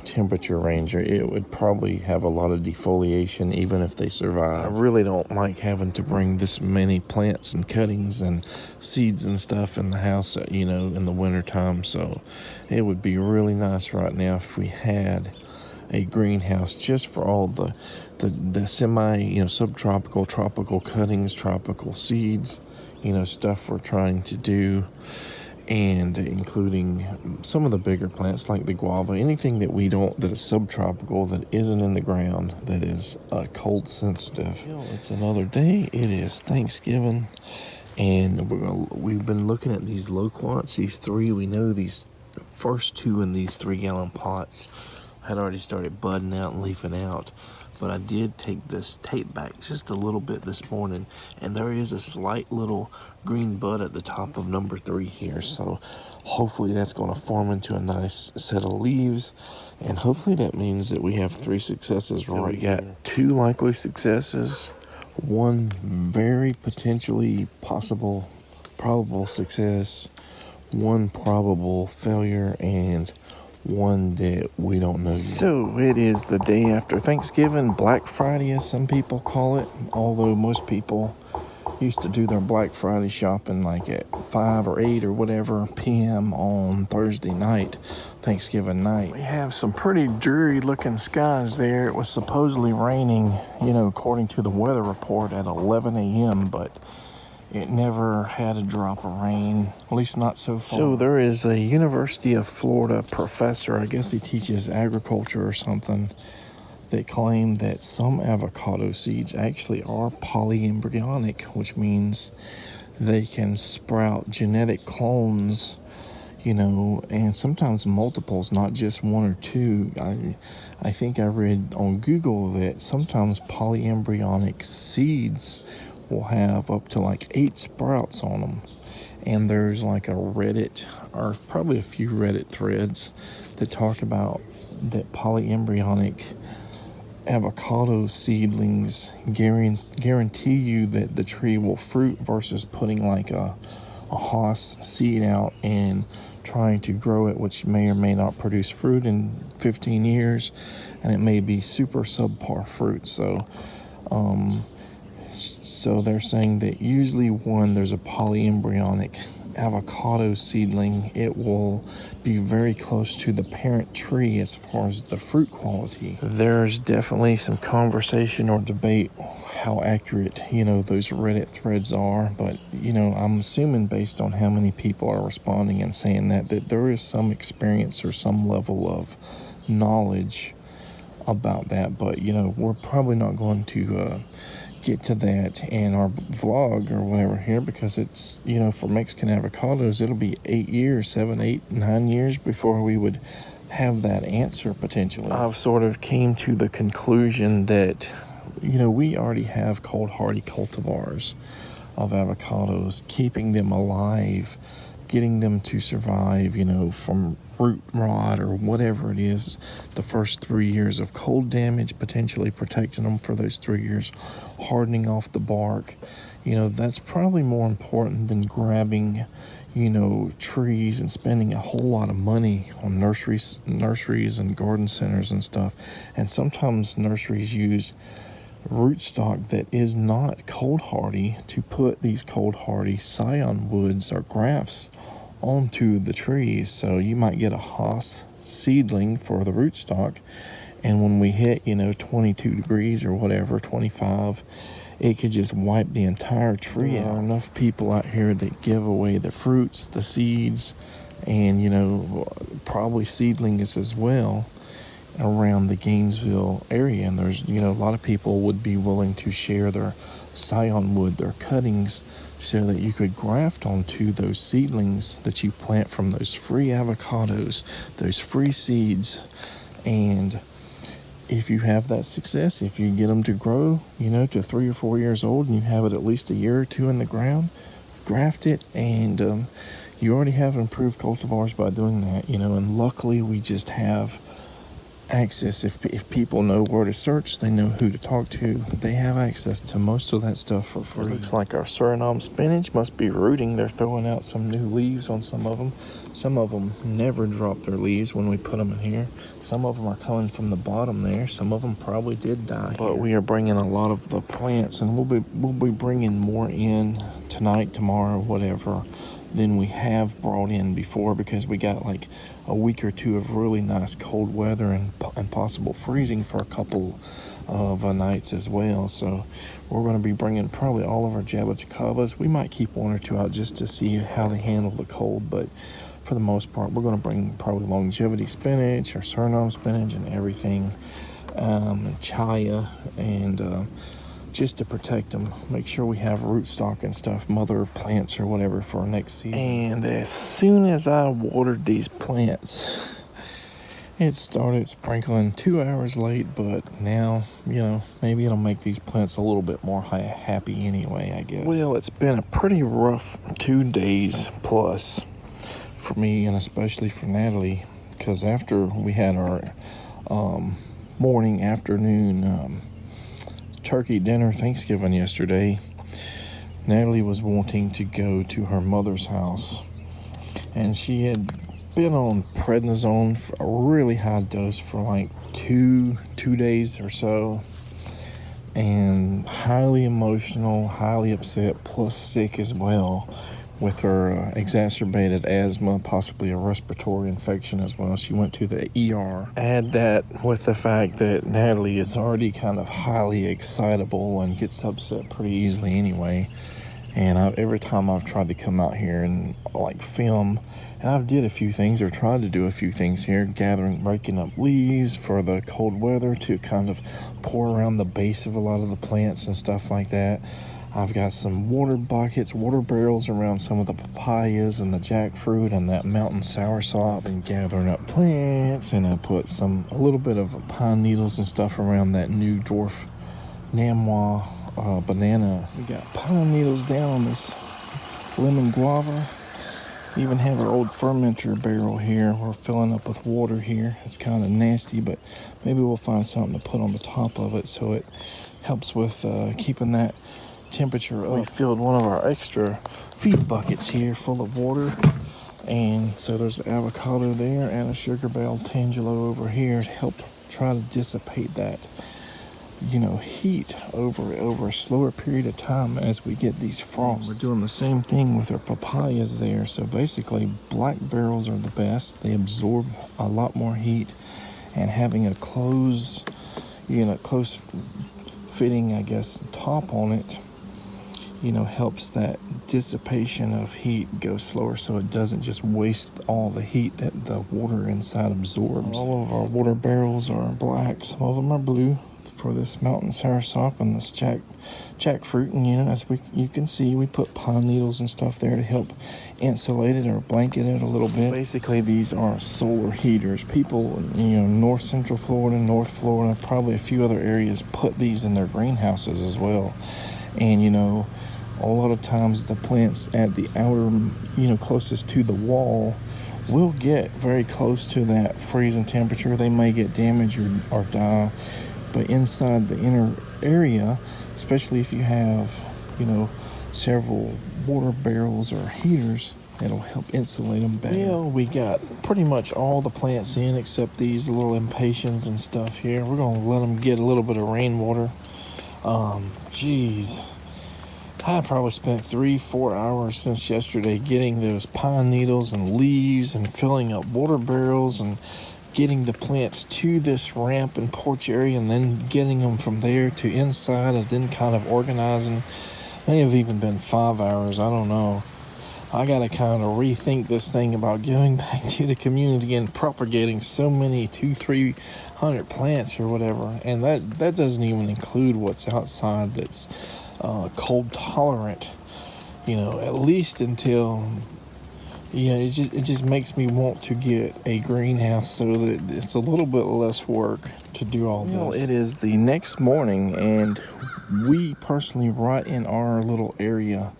temperature range. It would probably have a lot of defoliation even if they survive. I really don't like having to bring this many plants and cuttings and seeds and stuff in the house, in the wintertime. So it would be really nice right now if we had a greenhouse just for all the semi, subtropical, tropical cuttings, tropical seeds, stuff we're trying to do. And including some of the bigger plants like the guava, anything that is subtropical, that isn't in the ground, that is cold sensitive. It's another day. It is Thanksgiving, and we've been looking at these loquats, these 3. We know these first 2 in these 3-gallon pots had already started budding out and leafing out. But I did take this tape back just a little bit this morning, and there is a slight little green bud at the top of number 3 here. So hopefully that's going to form into a nice set of leaves, and hopefully that means that we have 3 successes. Right, we got 2 likely successes, 1 very potentially probable success, 1 probable failure, and one that we don't know yet. So it is the day after Thanksgiving, Black Friday as some people call it, although most people used to do their Black Friday shopping like at 5 or 8 or whatever p.m. on Thursday night, Thanksgiving night. We have some pretty dreary looking skies there. It was supposedly raining, according to the weather report at 11 a.m., but it never had a drop of rain, at least not so far. So there is a University of Florida professor, I guess he teaches agriculture or something, that claim that some avocado seeds actually are polyembryonic, which means they can sprout genetic clones, and sometimes multiples, not just one or two. I think I read on Google that sometimes polyembryonic seeds will have up to like 8 sprouts on them. And there's like a Reddit, or probably a few Reddit threads that talk about that polyembryonic avocado seedlings guarantee you that the tree will fruit versus putting like a Haas seed out and trying to grow it, which may or may not produce fruit in 15 years, and it may be super subpar fruit. So they're saying that usually when there's a polyembryonic avocado seedling, it will be very close to the parent tree as far as the fruit quality. There's definitely some conversation or debate how accurate, those Reddit threads are, but, I'm assuming based on how many people are responding and saying that there is some experience or some level of knowledge about that, but, we're probably not going to get to that in our vlog or whatever here, because it's, for Mexican avocados, it'll be 8 years, 7, 8, 9 years before we would have that answer potentially. I've sort of came to the conclusion that, we already have cold hardy cultivars of avocados, keeping them alive, getting them to survive, from root rot or whatever it is, the first 3 years of cold damage, potentially protecting them for those 3 years, hardening off the bark. That's probably more important than grabbing, trees and spending a whole lot of money on nurseries and garden centers and stuff. And sometimes nurseries use rootstock that is not cold hardy to put these cold hardy scion woods or grafts onto the trees. So you might get a Haas seedling for the rootstock, and when we hit 22 degrees or whatever, 25, it could just wipe the entire tree out. There are enough people out here that give away the fruits, the seeds, and probably seedlings as well around the Gainesville area, and there's a lot of people would be willing to share their scion wood, their cuttings, so that you could graft onto those seedlings that you plant from those free avocados, those free seeds. And if you have that success, if you get them to grow, to 3 or 4 years old, and you have it at least a year or two in the ground, graft it, and you already have improved cultivars by doing that, and luckily we just have access. If people know where to search, they know who to talk to, they have access to most of that stuff for free. It looks like our Suriname spinach must be rooting. They're throwing out some new leaves on some of them. Some of them never drop their leaves when we put them in here. Some of them are coming from the bottom there. Some of them probably did die. But we are bringing a lot of the plants, and we'll be bringing more in tonight, tomorrow, whatever, than we have brought in before, because we got like a week or two of really nice cold weather and possible freezing for a couple of nights as well. So we're going to be bringing probably all of our jaboticabas. We might keep one or two out just to see how they handle the cold, but for the most part, we're going to bring probably longevity spinach or Suriname spinach and everything, and chaya, and just to protect them, make sure we have rootstock and stuff, mother plants or whatever, for our next season. And as soon as I watered these plants, it started sprinkling 2 hours late, but now, maybe it'll make these plants a little bit more happy anyway, I guess. Well, it's been a pretty rough 2 days plus for me, and especially for Natalie, because after we had our morning, afternoon turkey dinner Thanksgiving yesterday, Natalie was wanting to go to her mother's house, and she had been on prednisone for a really high dose for like two days or so, and highly emotional, highly upset, plus sick as well with her exacerbated asthma, possibly a respiratory infection as well. She went to the ER. Add that with the fact that Natalie is already kind of highly excitable and gets upset pretty easily anyway. And every time I've tried to come out here and like film, and I've did a few things or tried to do a few things here, breaking up leaves for the cold weather to kind of pour around the base of a lot of the plants and stuff like that. I've got some water buckets, water barrels around some of the papayas and the jackfruit and that mountain soursop, and gathering up plants. And I put a little bit of pine needles and stuff around that new dwarf Namwa banana. We got pine needles down on this lemon guava. Even have our old fermenter barrel here. We're filling up with water here. It's kind of nasty, but maybe we'll find something to put on the top of it so it helps with keeping that temperature up. We filled one of our extra feed buckets here full of water, and so there's avocado there and a sugar bell tangelo over here to help try to dissipate that heat over a slower period of time as we get these frosts. We're doing the same thing with our papayas there. So basically black barrels are the best. They absorb a lot more heat, and having a close fitting, I guess, top on it, helps that dissipation of heat go slower, so it doesn't just waste all the heat that the water inside absorbs. All of our water barrels are black, some of them are blue for this mountain soursop and this jackfruit. And as you can see, we put pine needles and stuff there to help insulate it or blanket it a little bit. Basically, these are solar heaters. People north central Florida, north Florida, probably a few other areas put these in their greenhouses as well. And a lot of times the plants at the outer closest to the wall will get very close to that freezing temperature. They may get damaged or die. But inside the inner area, especially if you have, several water barrels or heaters, it'll help insulate them better. Well, we got pretty much all the plants in except these little impatiens and stuff here. We're going to let them get a little bit of rainwater. I probably spent 3-4 hours since yesterday getting those pine needles and leaves and filling up water barrels and getting the plants to this ramp and porch area, and then getting them from there to inside, and then kind of organizing. May have even been 5 hours, I don't know. I gotta kind of rethink this thing about giving back to the community and propagating so many 200-300 plants or whatever, and that doesn't even include what's outside that's cold tolerant, at least until it just makes me want to get a greenhouse so that it's a little bit less work to do all this. It is the next morning, and we personally, right in our little area,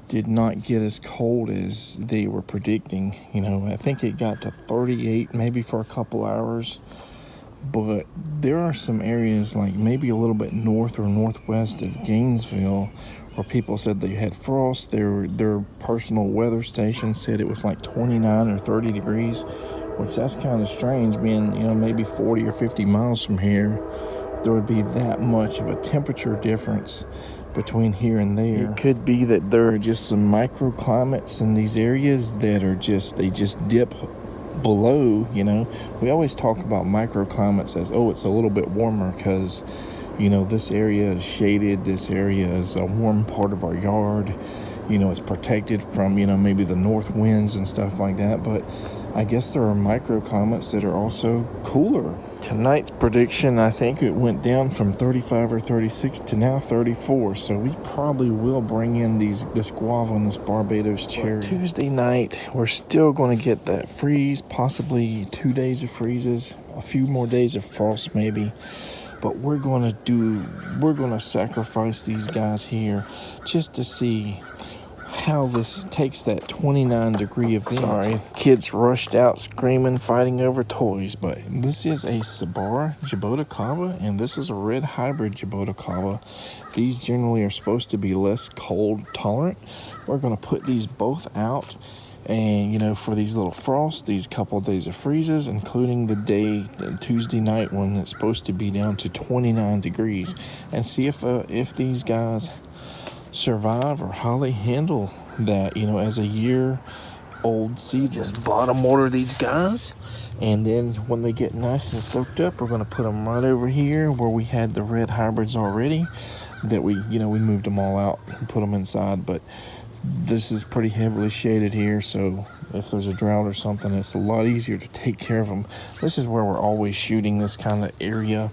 did not get as cold as they were predicting. I think it got to 38 maybe for a couple hours. But there are some areas like maybe a little bit north or northwest of Gainesville where people said they had frost. Their personal weather station said it was like 29 or 30 degrees, which that's kind of strange, being, maybe 40 or 50 miles from here. There would be that much of a temperature difference between here and there. It could be that there are just some microclimates in these areas that are they just dip below. We always talk about microclimates as, it's a little bit warmer because this area is shaded, this area is a warm part of our yard, it's protected from maybe the north winds and stuff like that. But I guess there are microclimates that are also cooler. Tonight's prediction, I think it went down from 35 or 36 to now 34. So we probably will bring in this guava and this Barbados cherry. Tuesday night, we're still going to get that freeze, possibly 2 days of freezes, a few more days of frost maybe. But we're going to sacrifice these guys here just to see how this takes that 29-degree event. Sorry, kids rushed out screaming, fighting over toys, but this is a Sabara Jaboticaba, and this is a red hybrid Jaboticaba. These generally are supposed to be less cold tolerant. We're going to put these both out And, you know, for these little frosts, these couple of days of freezes, including the Tuesday night when it's supposed to be down to 29 degrees, and see if these guys survive or how they handle that, you know, as a year-old seed. Just bottom water these guys, and then when they get nice and soaked up, we're going to put them right over here where we had the red hybrids already that we moved them all out and put them inside, but this is pretty heavily shaded here, so if there's a drought or something, it's a lot easier to take care of them. This is where we're always shooting this kind of area,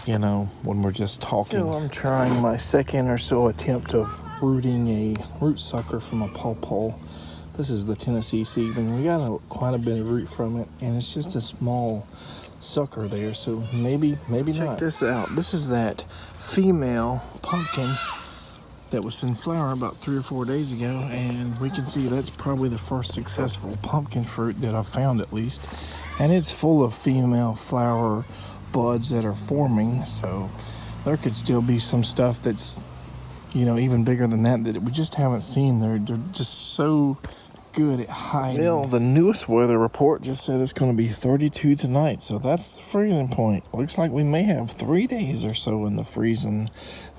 you know, when we're just talking. So I'm trying my second or so attempt of rooting a root sucker from a pawpaw. This is the Tennessee seedling. We got quite a bit of root from it, and it's just a small sucker there, so maybe not. Check this out. This is that female pumpkin that was in flower about 3 or 4 days ago, and we can see that's probably the first successful pumpkin fruit that I've found, at least. And it's full of female flower buds that are forming, so there could still be some stuff that's, you know, even bigger than that we just haven't seen. They're just so good at hiding. Well, the newest weather report just said it's going to be 32 tonight, so that's the freezing point. Looks like we may have 3 days or so in the freezing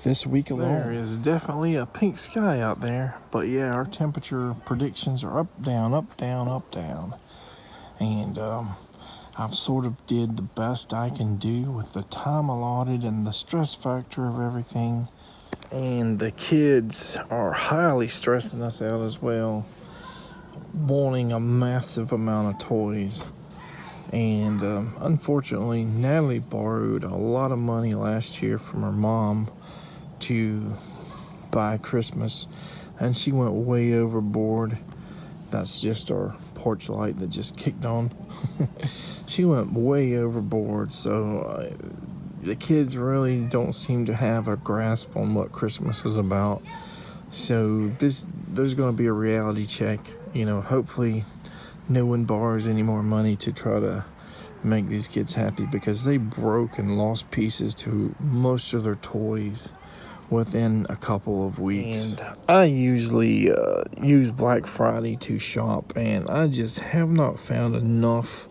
this week alone. There is definitely a pink sky out there, but yeah, our temperature predictions are up, down, up, down, up, down. And I've sort of did the best I can do with the time allotted and the stress factor of everything. And the kids are highly stressing us out as well, wanting a massive amount of toys. And unfortunately, Natalie borrowed a lot of money last year from her mom to buy Christmas, and she went way overboard. That's just our porch light that just kicked on. She went way overboard, so the kids really don't seem to have a grasp on what Christmas is about. So there's going to be a reality check. You know, hopefully no one borrows any more money to try to make these kids happy, because they broke and lost pieces to most of their toys within a couple of weeks. And I usually use Black Friday to shop, and I just have not found enough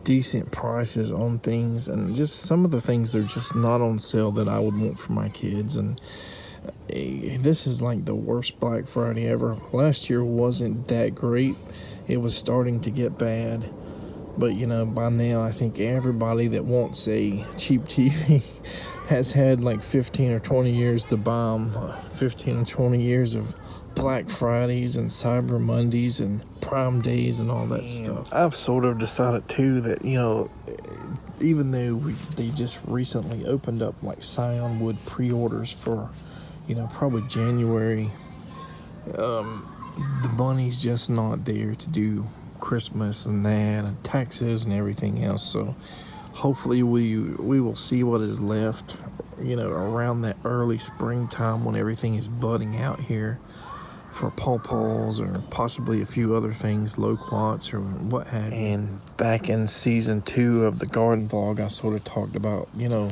decent prices on things, and just some of the things they're just not on sale that I would want for my kids. And this is like the worst Black Friday ever. Last year wasn't that great. It was starting to get bad, but you know, by now I think everybody that wants a cheap TV has had like 15 or 20 years to buy them. 15 or 20 years of Black Fridays and Cyber Mondays and Prime Days and all that stuff. I've sort of decided too that, you know, even though they just recently opened up like Scionwood pre-orders for, you know, probably January, the money's just not there to do Christmas and that and taxes and everything else. So hopefully we will see what is left, you know, around that early springtime when everything is budding out here for pawpaws or possibly a few other things, loquats or what have you. And back in season 2 of the garden vlog, I sort of talked about, you know,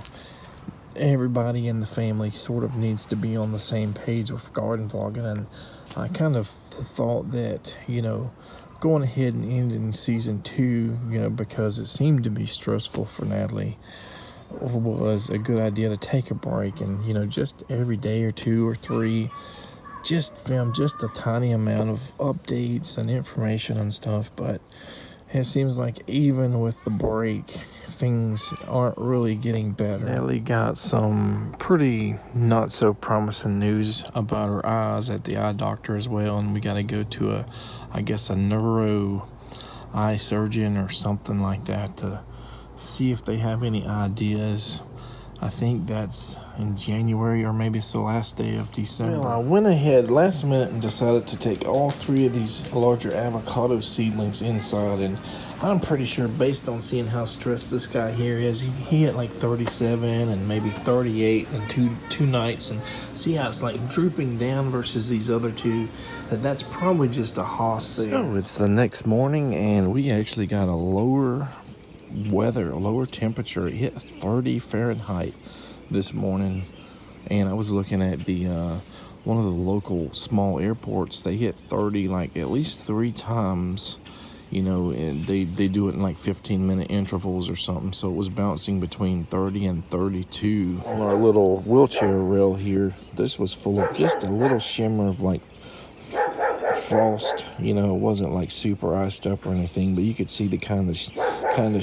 everybody in the family sort of needs to be on the same page with garden vlogging. And I kind of thought that, you know, going ahead and ending season 2, you know, because it seemed to be stressful for Natalie, was a good idea to take a break and, you know, just every day or 2 or 3, just film just a tiny amount of updates and information and stuff. But it seems like even with the break, things aren't really getting better. Natalie got some pretty not so promising news about her eyes at the eye doctor as well, and we got to go to a neuro eye surgeon or something like that to see if they have any ideas. I think that's in January, or maybe it's the last day of December. Well, I went ahead last minute and decided to take all 3 of these larger avocado seedlings inside, and I'm pretty sure, based on seeing how stressed this guy here is, he hit like 37 and maybe 38 in two nights, and see how it's like drooping down versus these other 2, that's probably just a hoss there. So it's the next morning, and we actually got a lower temperature. It hit 30 Fahrenheit this morning, and I was looking at the one of the local small airports, they hit 30 like at least 3 times, you know, and they do it in like 15-minute intervals or something. So it was bouncing between 30 and 32. On our little wheelchair rail here, this was full of just a little shimmer of like frost. You know, it wasn't like super iced up or anything, but you could see the kind of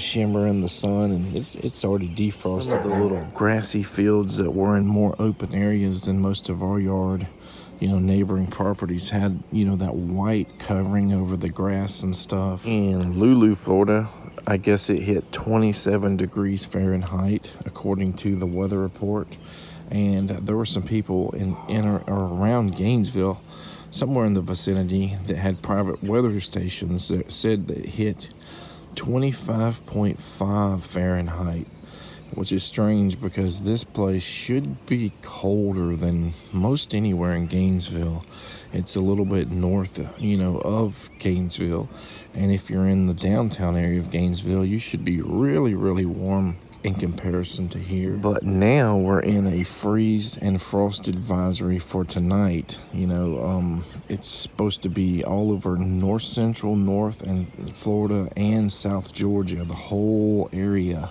shimmer in the sun, and it's already defrosted. Some of the little grassy fields that were in more open areas than most of our yard, you know, neighboring properties had, you know, that white covering over the grass and stuff. In Lulu, Florida, I guess it hit 27 degrees Fahrenheit according to the weather report, and there were some people in or around Gainesville, somewhere in the vicinity, that had private weather stations that said that it hit 25.5 Fahrenheit, which is strange because this place should be colder than most anywhere in Gainesville. It's a little bit north, you know, of Gainesville, and if you're in the downtown area of Gainesville, you should be really, really warm in comparison to here. But now we're in a freeze and frost advisory for tonight. You know, it's supposed to be all over north central, north and Florida and South Georgia. The whole area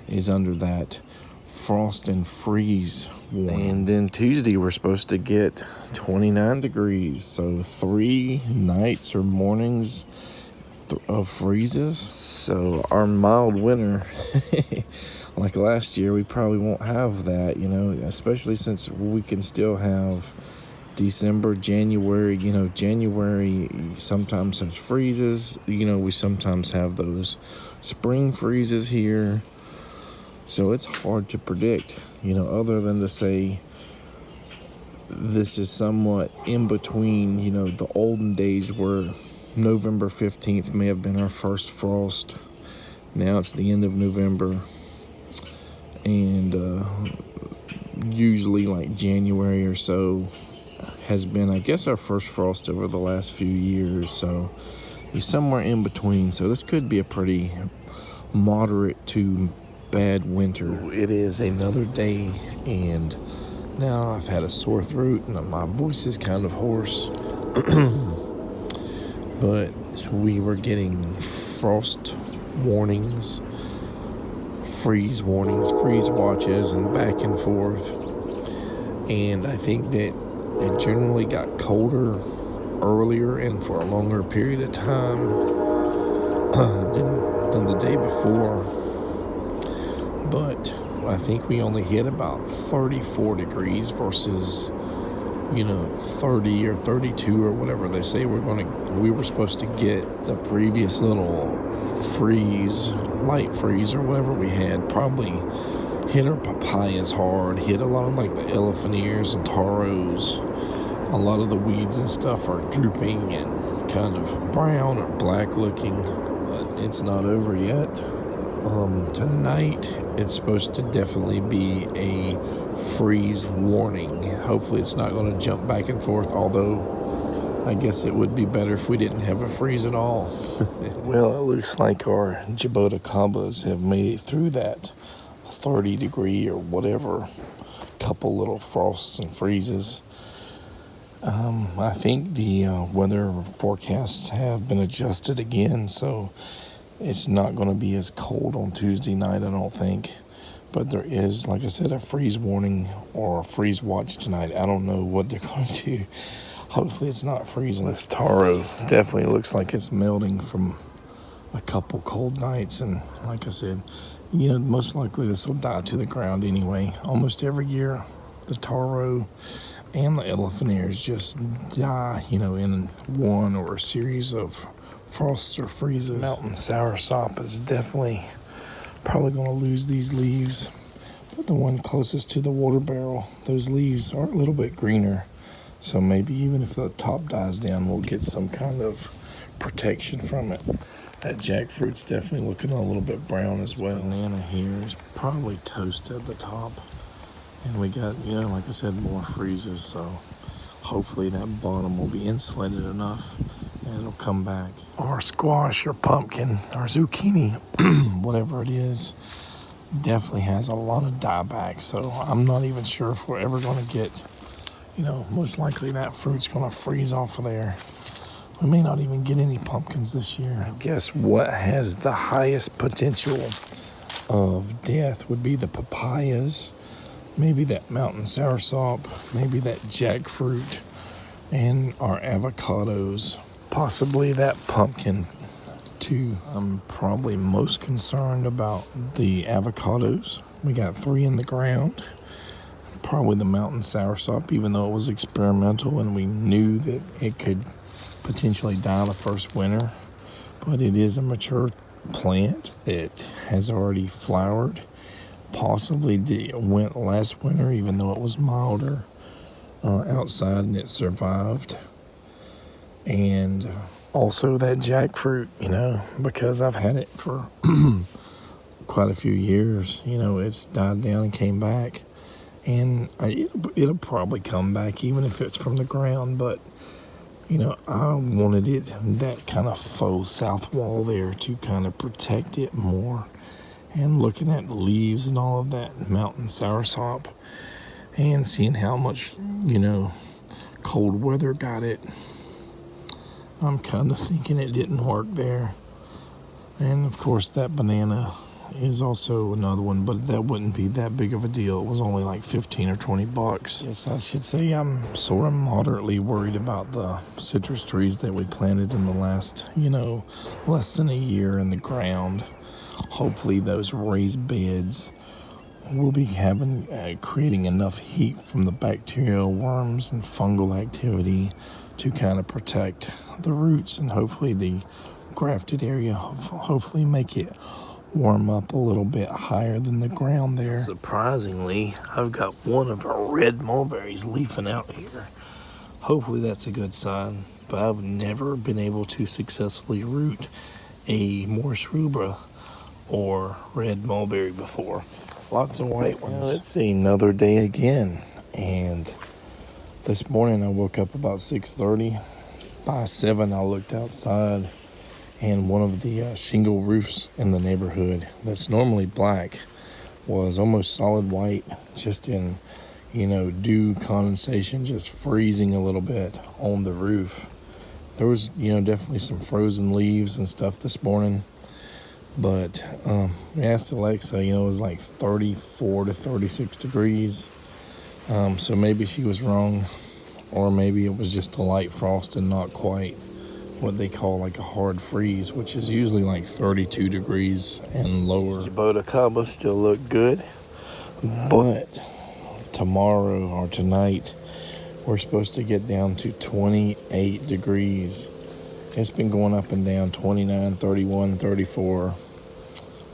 is under that frost and freeze warning. And then Tuesday we're supposed to get 29 degrees. So 3 nights or mornings of freezes. So our mild winter, like last year, we probably won't have that, you know, especially since we can still have December, January. You know, January sometimes has freezes. You know, we sometimes have those spring freezes here. So it's hard to predict, you know, other than to say this is somewhat in between, you know, the olden days where November 15th may have been our first frost. Now it's the end of November, and usually like January or so has been, I guess, our first frost over the last few years. So he's somewhere in between. So this could be a pretty moderate to bad winter. It is another day, and now I've had a sore throat and my voice is kind of hoarse. But we were getting frost warnings, freeze watches, and back and forth. And I think that it generally got colder earlier and for a longer period of time than the day before. But I think we only hit about 34 degrees versus, you know, 30 or 32 or whatever they say we were supposed to get. The previous little light freeze or whatever we had probably hit our papayas hard, hit a lot of like the elephant ears and taros. A lot of the weeds and stuff are drooping and kind of brown or black looking, but it's not over yet. Tonight it's supposed to definitely be a freeze warning. Hopefully it's not going to jump back and forth, although I guess it would be better if we didn't have a freeze at all. Well, it looks like our Jabota Cabas have made it through that 30 degree or whatever couple little frosts and freezes. I think the weather forecasts have been adjusted again, so it's not going to be as cold on Tuesday night, I don't think. But there is, like I said, a freeze warning or a freeze watch tonight. I don't know what they're going to do. Hopefully it's not freezing. This taro definitely looks like it's melting from a couple cold nights. And like I said, you know, most likely this will die to the ground anyway. Almost every year, the taro and the elephant ears just die, you know, in one or a series of frosts or freezes. Mountain soursop is definitely probably going to lose these leaves, but the one closest to the water barrel, those leaves are a little bit greener, so maybe even if the top dies down, we'll get some kind of protection from it. That jackfruit's definitely looking a little bit brown as well. Banana here is probably toast at the top, and we got, you know, like I said, more freezes, so hopefully that bottom will be insulated enough and it'll come back. Our squash or pumpkin or zucchini, whatever it is, definitely has a lot of dieback, so I'm not even sure if we're ever going to get you know, most likely that fruit's going to freeze off of there. We may not even get any pumpkins this year. I guess what has the highest potential of death would be the papayas, maybe that mountain soursop, maybe that jackfruit, and our avocados. Possibly that pumpkin too. I'm probably most concerned about the avocados. We got 3 in the ground. Probably the mountain soursop, even though it was experimental and we knew that it could potentially die the first winter. But it is a mature plant that has already flowered. Possibly went last winter, even though it was milder outside, and it survived. And also that jackfruit, you know, because I've had it for quite a few years. You know, it's died down and came back. And it'll probably come back even if it's from the ground. But, you know, I wanted it, that kind of faux south wall there, to kind of protect it more. And looking at the leaves and all of that mountain soursop and seeing how much, you know, cold weather got it, I'm kind of thinking it didn't work there. And of course that banana is also another one, but that wouldn't be that big of a deal. It was only like 15 or 20 bucks. Yes, I should say I'm sort of moderately worried about the citrus trees that we planted in the last, you know, less than a year in the ground. Hopefully those raised beds will be creating enough heat from the bacterial, worms, and fungal activity to kind of protect the roots, and hopefully the grafted area hopefully make it warm up a little bit higher than the ground there. Surprisingly, I've got one of our red mulberries leafing out here. Hopefully that's a good sign, but I've never been able to successfully root a Morse rubra or red mulberry before. Lots of white ones. Well, let's see, another day again. And this morning I woke up about 6:30. By 7 I looked outside, and one of the shingle roofs in the neighborhood that's normally black was almost solid white, just in, you know, dew condensation, just freezing a little bit on the roof. There was, you know, definitely some frozen leaves and stuff this morning. But we asked Alexa, you know, it was like 34 to 36 degrees. So maybe she was wrong, or maybe it was just a light frost and not quite what they call like a hard freeze, which is usually like 32 degrees and lower. Jabota Cabo still look good, but tomorrow or tonight we're supposed to get down to 28 degrees. It's been going up and down, 29, 31, 34,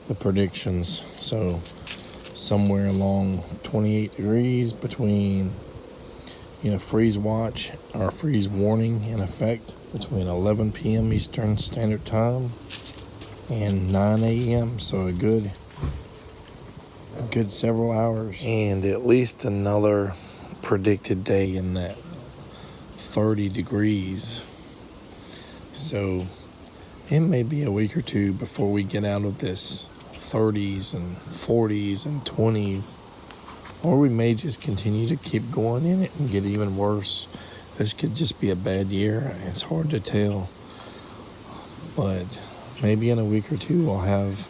the predictions. So somewhere along 28 degrees between, you know, freeze watch or freeze warning in effect between 11 p.m. Eastern Standard Time and 9 a.m. So a good several hours, and at least another predicted day in that 30 degrees. So it may be a week or two before we get out of this 30s and 40s and 20s, or we may just continue to keep going in it and get even worse. This could just be a bad year. It's hard to tell, but maybe in a week or two we'll have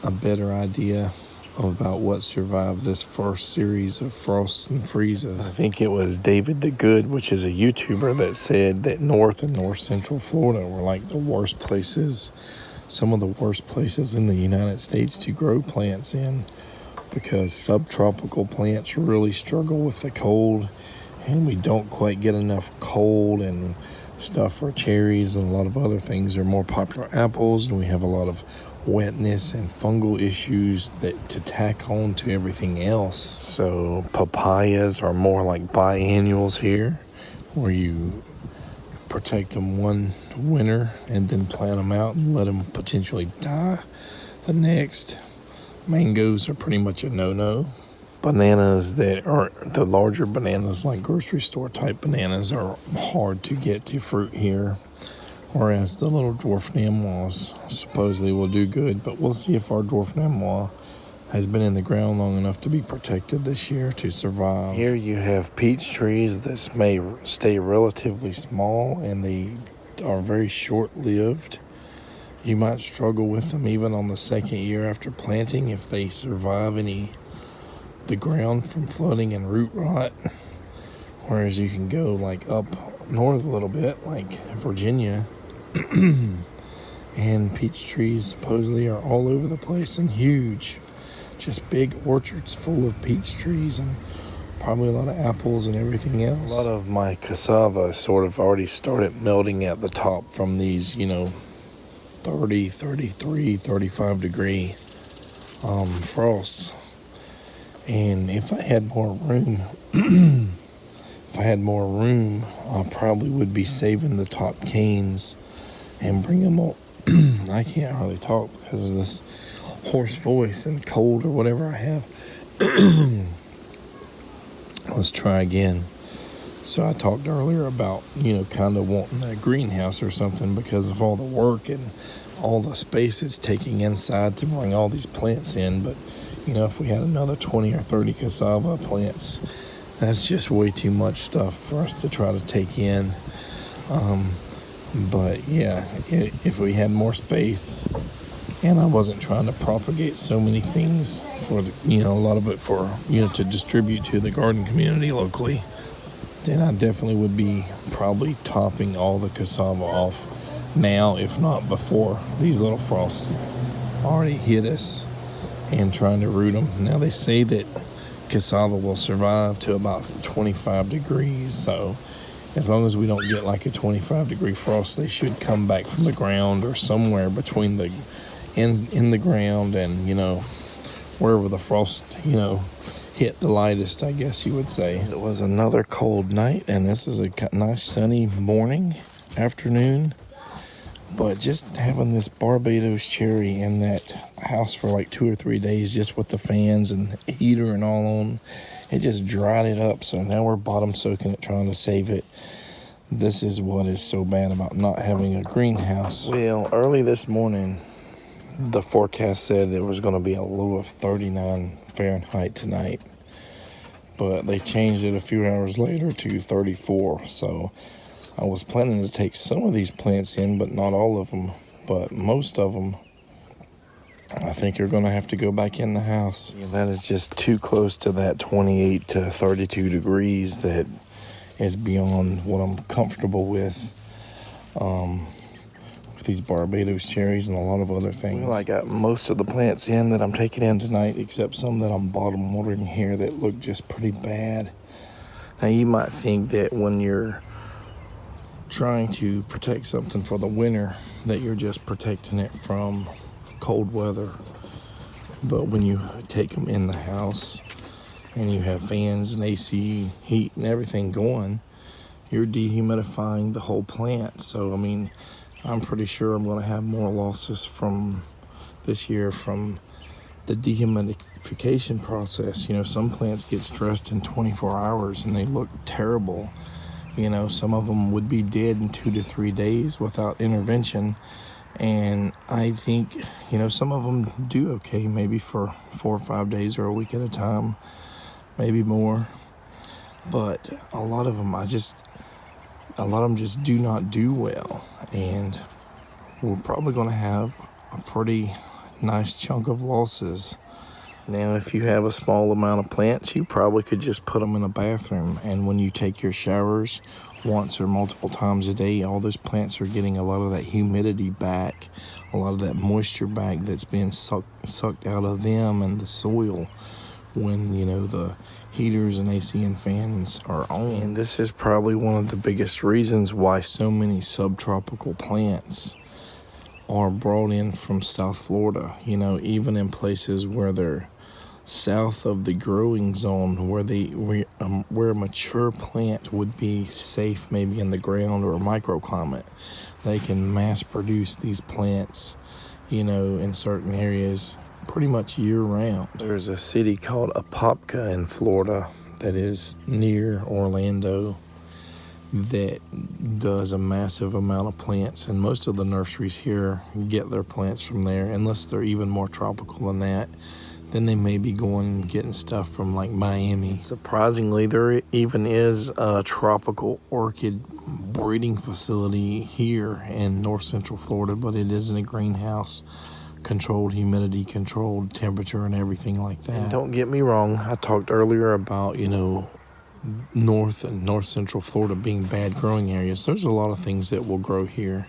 a better idea about what survived this first series of frosts and freezes. I think it was David the Good, which is a YouTuber, that said that North and North Central Florida were like the worst places, some of the worst places in the United States to grow plants in, because subtropical plants really struggle with the cold, and we don't quite get enough cold and stuff for cherries, and a lot of other things are more popular, apples, and we have a lot of wetness and fungal issues that to tack on to everything else. So papayas are more like biennials here, where you protect them one winter and then plant them out and let them potentially die the next. Mangoes are pretty much a no-no. Bananas that are the larger bananas, like grocery store type bananas, are hard to get to fruit here, whereas the little dwarf Nemours supposedly will do good. But we'll see if our dwarf Nemours has been in the ground long enough to be protected this year to survive. Here you have peach trees that may stay relatively small, and they are very short-lived. You might struggle with them even on the second year after planting if they survive the ground from flooding and root rot. Whereas you can go like up north a little bit, like Virginia, and peach trees supposedly are all over the place and huge. Just big orchards full of peach trees and probably a lot of apples and everything else. A lot of my cassava sort of already started melting at the top from these, 30, 33, 35 degree frosts. And if I had more room, I probably would be saving the top canes and bring them up. I can't hardly talk because of this hoarse voice and cold or whatever I have. Let's try again. So I talked earlier about, kind of wanting a greenhouse or something because of all the work and all the space it's taking inside to bring all these plants in. But, if we had another 20 or 30 cassava plants, that's just way too much stuff for us to try to take in. But yeah, if we had more space and I wasn't trying to propagate so many things for a lot of it for, to distribute to the garden community locally, then I definitely would be probably topping all the cassava off now, if not before these little frosts already hit us and trying to root them. Now they say that cassava will survive to about 25 degrees, so as long as we don't get like a 25 degree frost, they should come back from the ground or somewhere between the in the ground and wherever the frost hit the lightest, I guess you would say. It was another cold night, and this is a nice sunny morning, afternoon. But just having this Barbados cherry in that house for like 2 or 3 days, just with the fans and heater and all on, it just dried it up. So now we're bottom soaking it, trying to save it. This is what is so bad about not having a greenhouse. Well, early this morning, the forecast said it was going to be a low of 39 Fahrenheit tonight. But they changed it a few hours later to 34. So I was planning to take some of these plants in, but not all of them. But most of them, I think, are going to have to go back in the house. Yeah, that is just too close to that 28 to 32 degrees that is beyond what I'm comfortable with these Barbados cherries and a lot of other things. Well, I got most of the plants in that I'm taking in tonight, except some that I'm bottom watering here that look just pretty bad. Now, you might think that when you're trying to protect something for the winter that you're just protecting it from cold weather, but when you take them in the house and you have fans and AC, heat and everything going, you're dehumidifying the whole plant. So I mean, I'm pretty sure I'm going to have more losses from this year from the dehumidification process. Some plants get stressed in 24 hours and they look terrible. Some of them would be dead in 2 to 3 days without intervention. And I think, some of them do okay, maybe for 4 or 5 days or a week at a time, maybe more. But a lot of them just do not do well. And we're probably going to have a pretty nice chunk of losses. Now, if you have a small amount of plants, you probably could just put them in a bathroom. And when you take your showers once or multiple times a day, all those plants are getting a lot of that humidity back, a lot of that moisture back that's being sucked out of them and the soil when, the heaters and AC and fans are on. And this is probably one of the biggest reasons why so many subtropical plants are brought in from South Florida, even in places where they're south of the growing zone, where a mature plant would be safe maybe in the ground or a microclimate. They can mass produce these plants, in certain areas pretty much year round. There's a city called Apopka in Florida that is near Orlando that does a massive amount of plants, and most of the nurseries here get their plants from there, unless they're even more tropical than that. then they may be going and getting stuff from like Miami. Surprisingly, there even is a tropical orchid breeding facility here in north central Florida, but it is in a greenhouse, controlled humidity, controlled temperature, and everything like that. And don't get me wrong, I talked earlier about, north and north central Florida being bad growing areas. There's a lot of things that will grow here,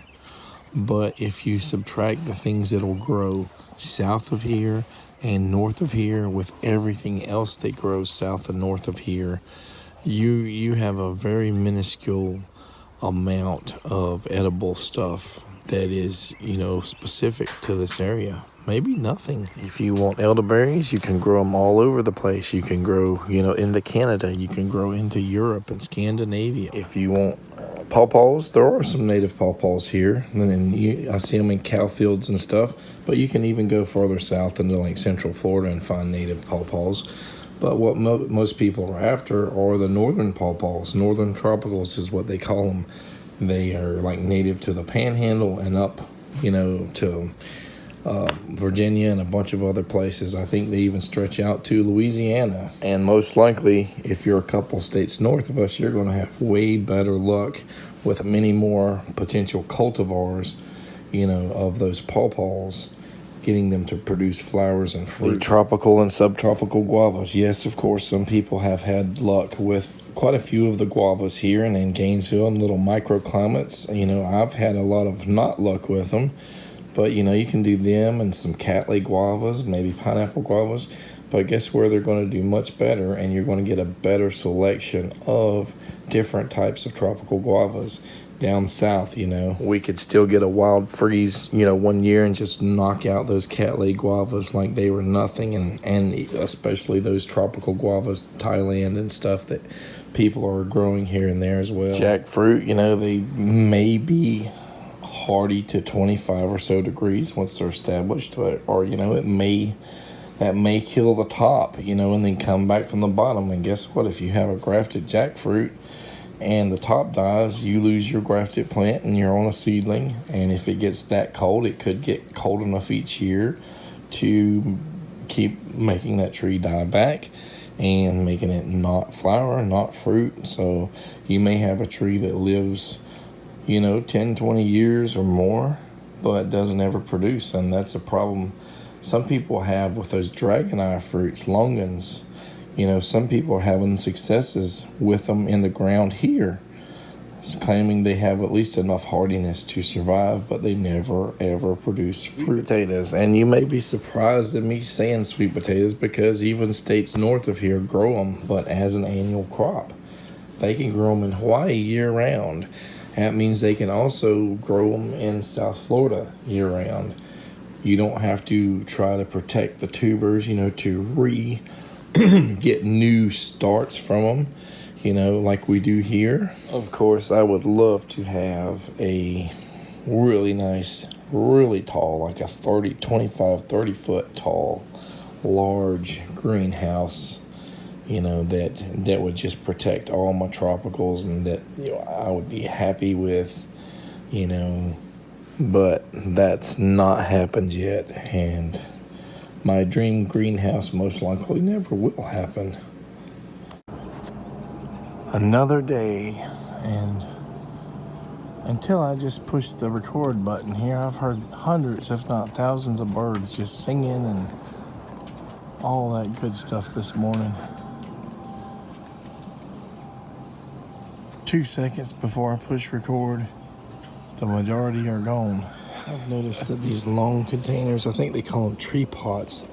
but if you subtract the things that will grow south of here and north of here with everything else that grows south and north of here, you have a very minuscule amount of edible stuff that is, specific to this area. Maybe nothing. If you want elderberries, you can grow them all over the place. You can grow, into Canada. You can grow into Europe and Scandinavia. If you want pawpaws, there are some native pawpaws here. And I see them in cow fields and stuff. But you can even go farther south into like Central Florida and find native pawpaws. But what most people are after are the northern pawpaws. Northern tropicals is what they call them. They are like native to the Panhandle and up, to Virginia and a bunch of other places. I think they even stretch out to Louisiana. And most likely, if you're a couple states north of us, you're going to have way better luck with many more potential cultivars, of those pawpaws, getting them to produce flowers and fruit. Tropical and subtropical guavas. Yes, of course, some people have had luck with quite a few of the guavas here and in Gainesville and little microclimates. I've had a lot of not luck with them, but you can do them and some Cattleya guavas, maybe pineapple guavas. But guess where they're going to do much better, and you're going to get a better selection of different types of tropical guavas down south. We could still get a wild freeze, one year and just knock out those Cattleya guavas like they were nothing, and especially those tropical guavas, Thailand and stuff that people are growing here and there as well. Jackfruit, they may be hardy to 25 or so degrees once they're established, or that may kill the top, and then come back from the bottom. And guess what? If you have a grafted jackfruit and the top dies, you lose your grafted plant and you're on a seedling. And if it gets that cold, it could get cold enough each year to keep making that tree die back and making it not flower, not fruit. So you may have a tree that lives 10, 20 years or more, but doesn't ever produce. And that's a problem some people have with those dragon eye fruits, longans. Some people are having successes with them in the ground here, claiming they have at least enough hardiness to survive, but they never ever produce fruit. Potatoes. And you may be surprised at me saying sweet potatoes, because even states north of here grow them, but as an annual crop. They can grow them in Hawaii year round. That means they can also grow them in South Florida year round. You don't have to try to protect the tubers, to get new starts from them, like we do here. Of course, I would love to have a really nice, really tall, like a 30 foot tall, large greenhouse, that would just protect all my tropicals, and that I would be happy with, but that's not happened yet, and my dream greenhouse most likely never will happen. Another day, and until I just push the record button here, I've heard hundreds, if not thousands, of birds just singing and all that good stuff this morning. 2 seconds before I push record, the majority are gone. I've noticed that these long containers, I think they call them tree pots,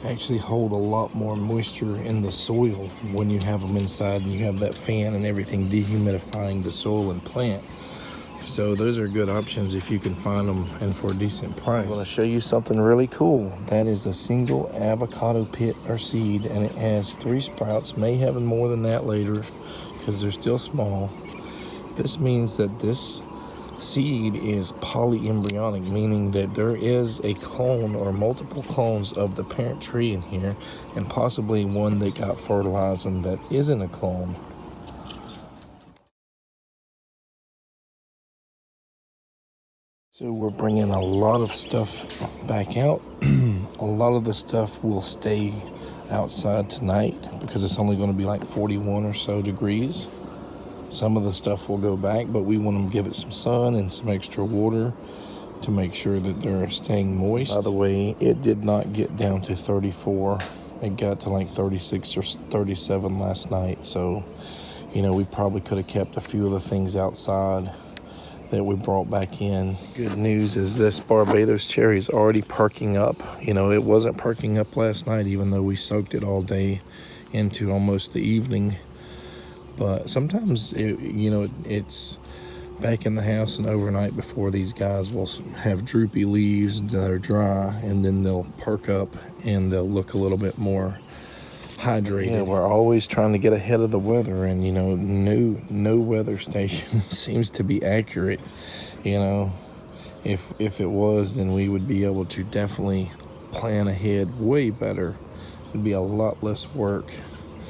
actually hold a lot more moisture in the soil when you have them inside and you have that fan and everything dehumidifying the soil and plant. So those are good options if you can find them, and for a decent price. I'm going to show you something really cool. That is a single avocado pit or seed, and it has 3 sprouts. May have more than that later because they're still small. This means that this seed is polyembryonic, meaning that there is a clone or multiple clones of the parent tree in here, and possibly one that got fertilized and that isn't a clone. So we're bringing a lot of stuff back out A lot of the stuff will stay outside tonight because it's only going to be like 41 or so degrees. Some of the stuff will go back, but we want to give it some sun and some extra water to make sure that they're staying moist. By the way, it did not get down to 34. It got to like 36 or 37 last night. So, you know, we probably could have kept a few of the things outside that we brought back in. Good news is this Barbados cherry is already perking up. You know, it wasn't perking up last night, even though we soaked it all day into almost the evening. But sometimes, it's back in the house and overnight before these guys will have droopy leaves that are dry, and then they'll perk up and they'll look a little bit more hydrated. Yeah, we're always trying to get ahead of the weather, and no weather station seems to be accurate. If it was, then we would be able to definitely plan ahead way better. It'd be a lot less work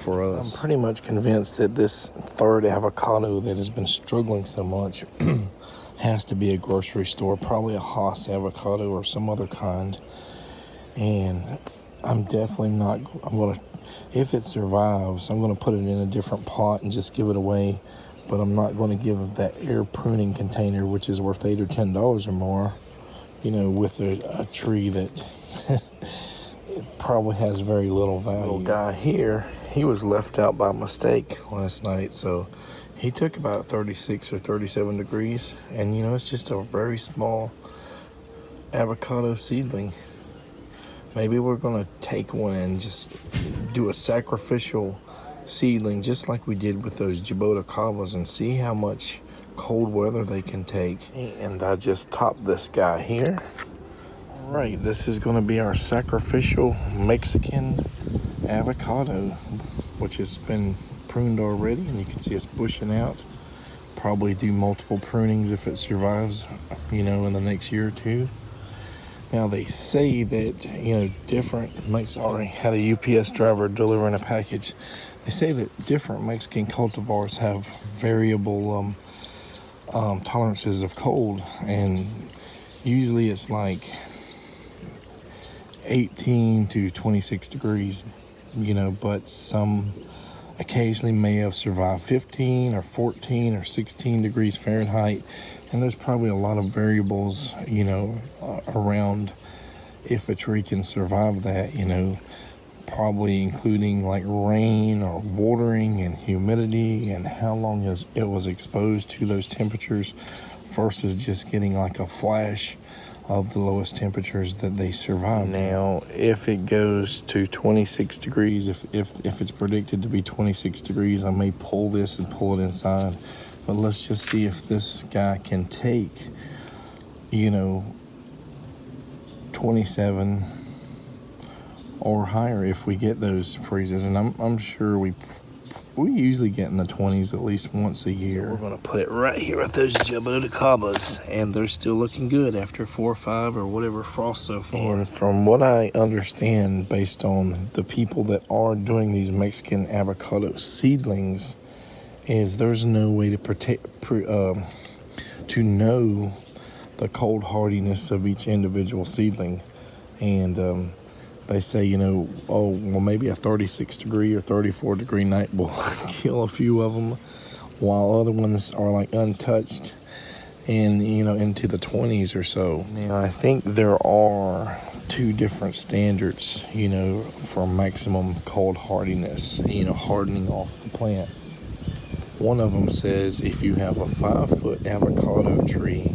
for us. I'm pretty much convinced that this third avocado that has been struggling so much has to be a grocery store, probably a Haas avocado or some other kind. And I'm gonna, if it survives, I'm gonna put it in a different pot and just give it away. But I'm not gonna give it that air pruning container, which is worth $8 or $10 or more, with a tree that it probably has very little value. This little guy here, he was left out by mistake last night, so he took about 36 or 37 degrees, and it's just a very small avocado seedling. Maybe we're gonna take one and just do a sacrificial seedling, just like we did with those jaboticabas, and see how much cold weather they can take. And I just topped this guy here. All right, this is gonna be our sacrificial Mexican avocado, which has been pruned already, and you can see it's bushing out. Probably do multiple prunings if it survives, in the next year or two. Now they say that, different Mexican, already had a UPS driver delivering a package. They say that different Mexican cultivars have variable tolerances of cold, and usually it's like 18 to 26 degrees, but some occasionally may have survived 15 or 14 or 16 degrees Fahrenheit. And there's probably a lot of variables, around if a tree can survive that, probably including like rain or watering and humidity and how long it was exposed to those temperatures versus just getting like a flash of the lowest temperatures that they survive. Now, if it goes to 26 degrees, if it's predicted to be 26 degrees, I may pull this and pull it inside. But let's just see if this guy can take, 27 or higher if we get those freezes. And I'm sure we usually get in the 20s at least once a year. So we're gonna put it right here with those jaboticabas, and they're still looking good after 4 or 5 or whatever frost so far. And from what I understand, based on the people that are doing these Mexican avocado seedlings, is there's no way to know the cold hardiness of each individual seedling. And they say, maybe a 36 degree or 34 degree night will kill a few of them, while other ones are like untouched and, into the 20s or so. Now, I think there are 2 different standards, for maximum cold hardiness, hardening off the plants. One of them says if you have a 5-foot avocado tree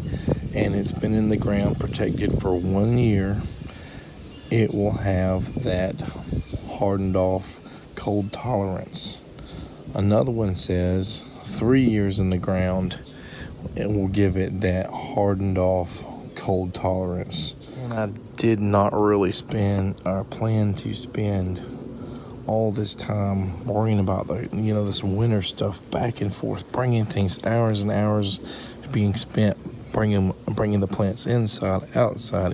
and it's been in the ground protected for 1 year, it will have that hardened off cold tolerance. Another one says 3 years in the ground, it will give it that hardened off cold tolerance. And I did not really plan to spend all this time worrying about this winter stuff back and forth, bringing things, hours and hours being spent bringing the plants inside, outside,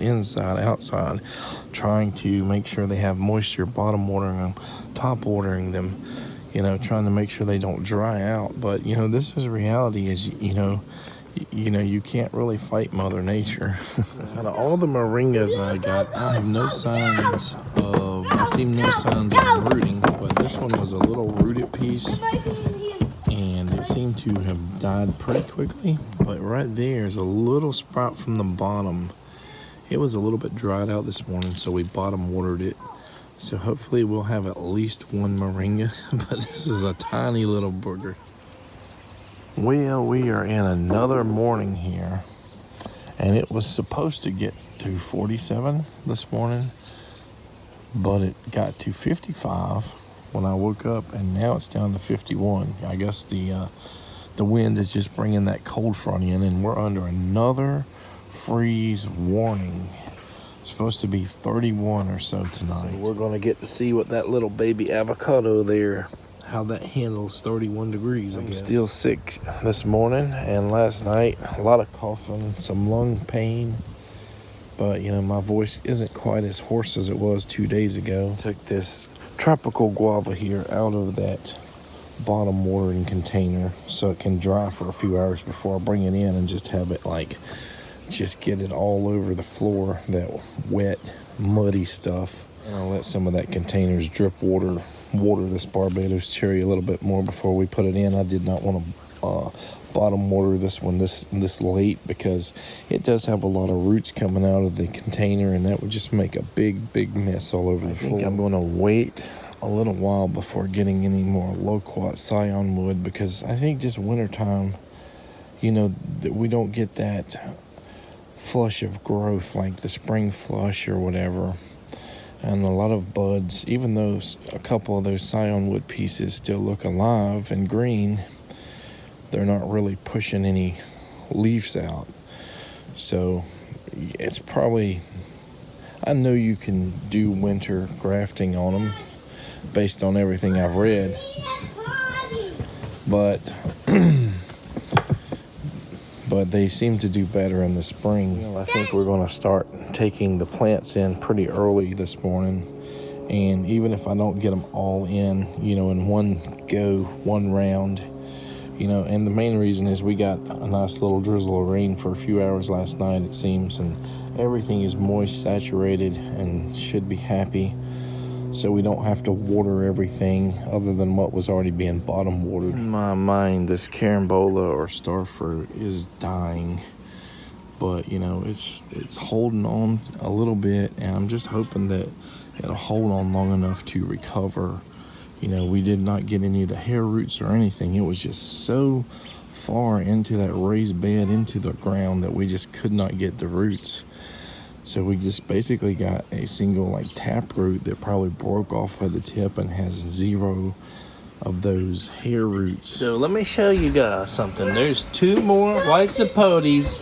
trying to make sure they have moisture, bottom watering them, top watering them, trying to make sure they don't dry out. But this is reality. Is you know, you can't really fight Mother Nature. Out of all the moringas I got, I have no signs of, I've seen no signs of rooting, but this one was a little rooted piece, and it seemed to have died pretty quickly. But right there is a little sprout from the bottom. It was a little bit dried out this morning, so we bottom watered it. So hopefully we'll have at least one moringa, but this is a tiny little booger. Well, we are in another morning here, and it was supposed to get to 47 this morning, but it got to 55 when I woke up, and now it's down to 51. I guess the wind is just bringing that cold front in, and we're under another freeze warning. It's supposed to be 31 or so tonight. So we're gonna get to see what that little baby avocado there, how that handles 31 degrees, I guess. I'm still sick this morning and last night. A lot of coughing, some lung pain. But, you know, my voice isn't quite as hoarse as it was 2 days ago. Took this tropical guava here out of that bottom watering container so it can dry for a few hours before I bring it in and just have it just get it all over the floor, that wet, muddy stuff. And I'll let some of that container's drip water this Barbados cherry a little bit more before we put it in. I did not want to bottom water this one this late because it does have a lot of roots coming out of the container, and that would just make a big mess all over the floor. I think I'm going to wait a little while before getting any more loquat scion wood, because I think just wintertime, you know, that we don't get that flush of growth like the spring flush or whatever. And a lot of buds, even though a couple of those scion wood pieces still look alive and green, they're not really pushing any leaves out. So it's probably, I know you can do winter grafting on them based on everything I've read, but but they seem to do better in the spring. You know, I think we're going to start taking the plants in pretty early this morning, and even if I don't get them all in, you know, in one go, one round, you know, and the main reason is we got a nice little drizzle of rain for a few hours last night, it seems, and everything is moist, saturated, and should be happy. So we don't have to water everything other than what was already being bottom watered. In my mind, this carambola or starfruit is dying, but you know, it's holding on a little bit, and I'm just hoping that it'll hold on long enough to recover. You know, we did not get any of the hair roots or anything. It was just so far into that raised bed, into the ground, that we just could not get the roots. So we just basically got a single taproot that probably broke off at the tip and has zero of those hair roots. So let me show you guys something. There's 2 more white sapotes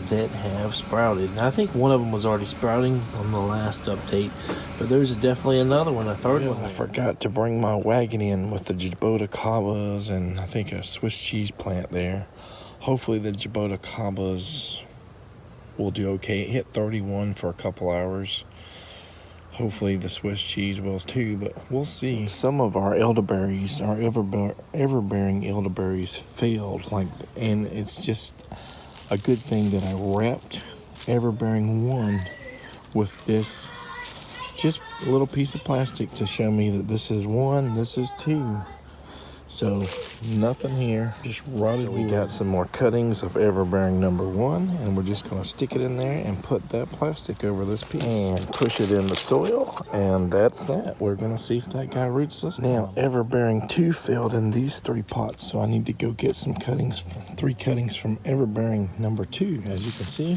that have sprouted. And I think one of them was already sprouting on the last update, but there's definitely another one, a third one. I forgot to bring my wagon in with the jaboticabas and I think a Swiss cheese plant there. Hopefully the jaboticabas will do okay. It hit 31 for a couple hours. Hopefully the Swiss cheese will too, but we'll see. Some of our elderberries, our ever-bearing elderberries failed, and it's just a good thing that I wrapped ever-bearing 1 with this just a little piece of plastic to show me that this is 1, this is 2. So nothing here, just rotted wood. We got some more cuttings of ever-bearing number 1, and we're just going to stick it in there and put that plastic over this piece and push it in the soil, and that's that. We're going to see if that guy roots us. Now, ever-bearing 2 failed in these 3 pots, so I need to go get some cuttings, 3 cuttings from ever-bearing number 2. As you can see,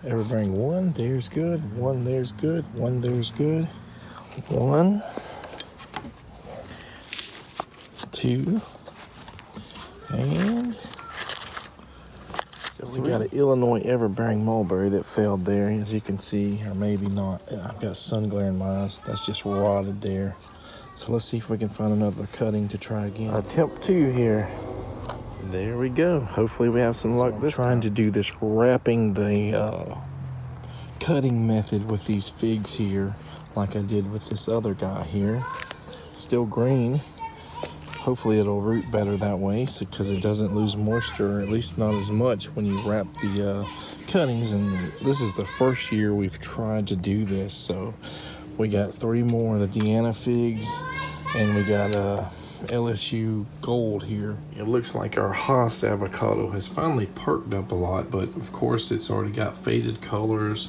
ever-bearing 1, there's good, 1 there's good, 1 there's good, 1, 2, and so we got an Illinois ever-bearing mulberry that failed there, as you can see, or maybe not. I've got sun glare in my eyes. That's just rotted there. So let's see if we can find another cutting to try again. Attempt 2 here. There we go. Hopefully we have some luck this time. Trying to do this wrapping the cutting method with these figs here, like I did with this other guy here. Still green. Hopefully it'll root better that way because it doesn't lose moisture, or at least not as much when you wrap the cuttings. And this is the first year we've tried to do this. So we got 3 more of the Deanna figs, and we got LSU Gold here. It looks like our Haas avocado has finally perked up a lot, but of course it's already got faded colors,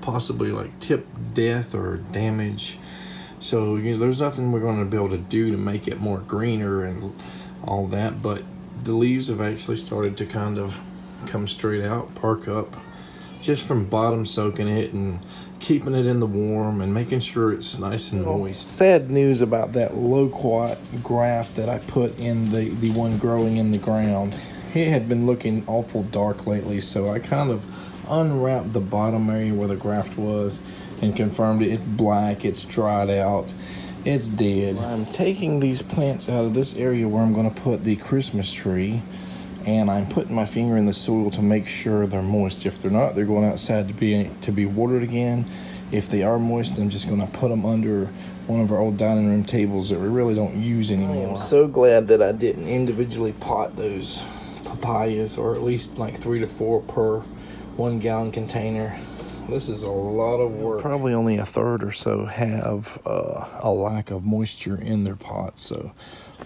possibly like tip death or damage. So, you know, there's nothing we're going to be able to do to make it more greener and all that, but the leaves have actually started to kind of come straight out, perk up, just from bottom soaking it and keeping it in the warm and making sure it's nice and moist. Sad news about that loquat graft that I put in the one growing in the ground. It had been looking awful dark lately, so I kind of unwrapped the bottom area where the graft was and confirmed it. It's black, it's dried out, it's dead. I'm taking these plants out of this area where I'm going to put the Christmas tree, and I'm putting my finger in the soil to make sure they're moist. If they're not, they're going outside to be watered again. If they are moist, I'm just going to put them under one of our old dining room tables that we really don't use anymore. I'm so glad that I didn't individually pot those papayas, or at least like 3 to 4 per 1 gallon container. This is a lot of work. Probably only a third or so have a lack of moisture in their pots, so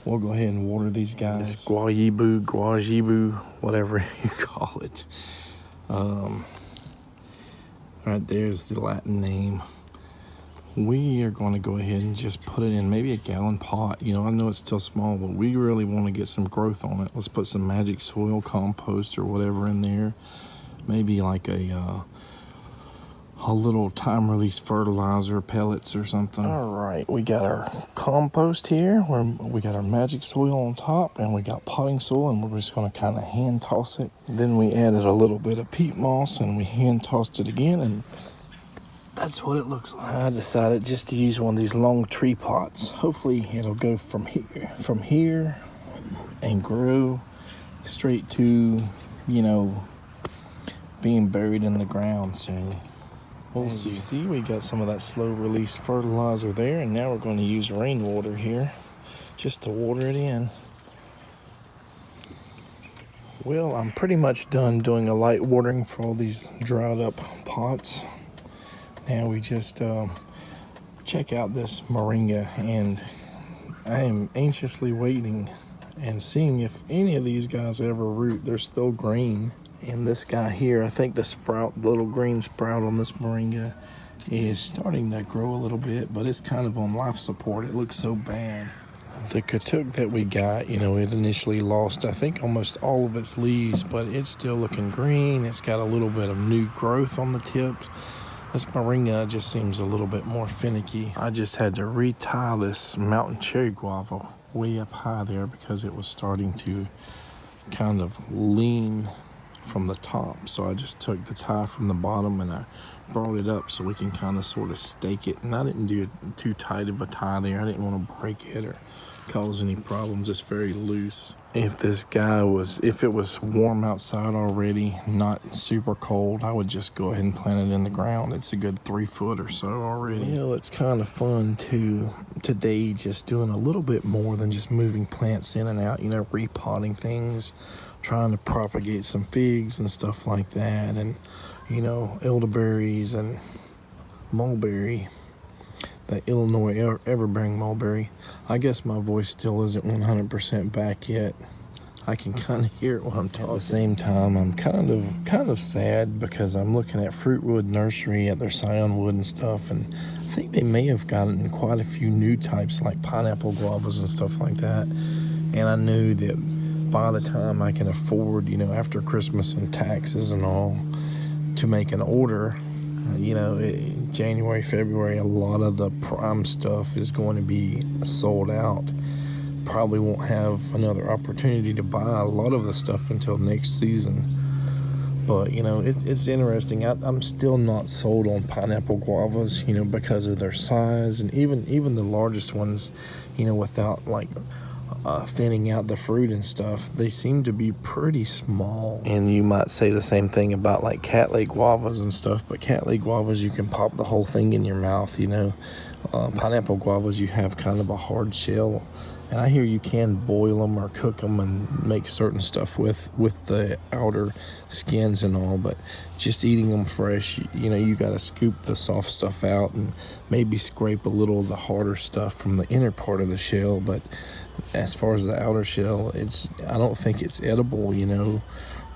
we'll go ahead and water these guys. Guajibu, whatever you call it. Right there's the Latin name. We are going to go ahead and just put it in maybe a gallon pot. You know, I know it's still small, but we really want to get some growth on it. Let's put some magic soil compost or whatever in there. Maybe like a little time release fertilizer, pellets or something. All right, we got our compost here, where we got our magic soil on top, and we got potting soil, and we're just going to kind of hand toss it. Then we added a little bit of peat moss, and we hand tossed it again, and that's what it looks like. I decided just to use one of these long tree pots. Hopefully it'll go from here and grow straight to, you know, being buried in the ground soon. We'll see. You see, we got some of that slow release fertilizer there, and now we're going to use rainwater here just to water it in. Well, I'm pretty much done doing a light watering for all these dried up pots. Now we just check out this moringa, and I am anxiously waiting and seeing if any of these guys ever root. They're still green. And this guy here, I think the little green sprout on this moringa is starting to grow a little bit, but it's kind of on life support. It looks so bad. The katuk that we got, you know, it initially lost, I think, almost all of its leaves, but it's still looking green. It's got a little bit of new growth on the tips. This moringa just seems a little bit more finicky. I just had to retie this mountain cherry guava way up high there because it was starting to kind of lean from the top. So I just took the tie from the bottom and I brought it up so we can kind of sort of stake it. And I didn't do too tight of a tie there. I didn't want to break it or cause any problems. It's very loose. If it was warm outside already, not super cold, I would just go ahead and plant it in the ground. It's a good 3 foot or so already. You know, it's kind of fun today just doing a little bit more than just moving plants in and out, you know, repotting things, trying to propagate some figs and stuff like that, and, you know, elderberries and mulberry. The Illinois everbearing mulberry. I guess my voice still isn't 100% back yet. I can kind of hear it when I'm talking. At the same time, I'm kind of sad because I'm looking at Fruitwood Nursery at their Scionwood and stuff, and I think they may have gotten quite a few new types like pineapple guavas and stuff like that. And I knew that by the time I can afford, you know, after Christmas and taxes and all, to make an order, you know, January, February, a lot of the prime stuff is going to be sold out. Probably won't have another opportunity to buy a lot of the stuff until next season. But, you know, it's interesting. I'm still not sold on pineapple guavas, you know, because of their size, and even the largest ones, you know, without like thinning out the fruit and stuff, they seem to be pretty small. And you might say the same thing about like Cattleya guavas and stuff, but Cattleya guavas, you can pop the whole thing in your mouth, you know. Pineapple guavas, you have kind of a hard shell, And I hear you can boil them or cook them and make certain stuff with the outer skins and all, but just eating them fresh, you got to scoop the soft stuff out and maybe scrape a little of the harder stuff from the inner part of the shell. But as far as the outer shell, I don't think it's edible,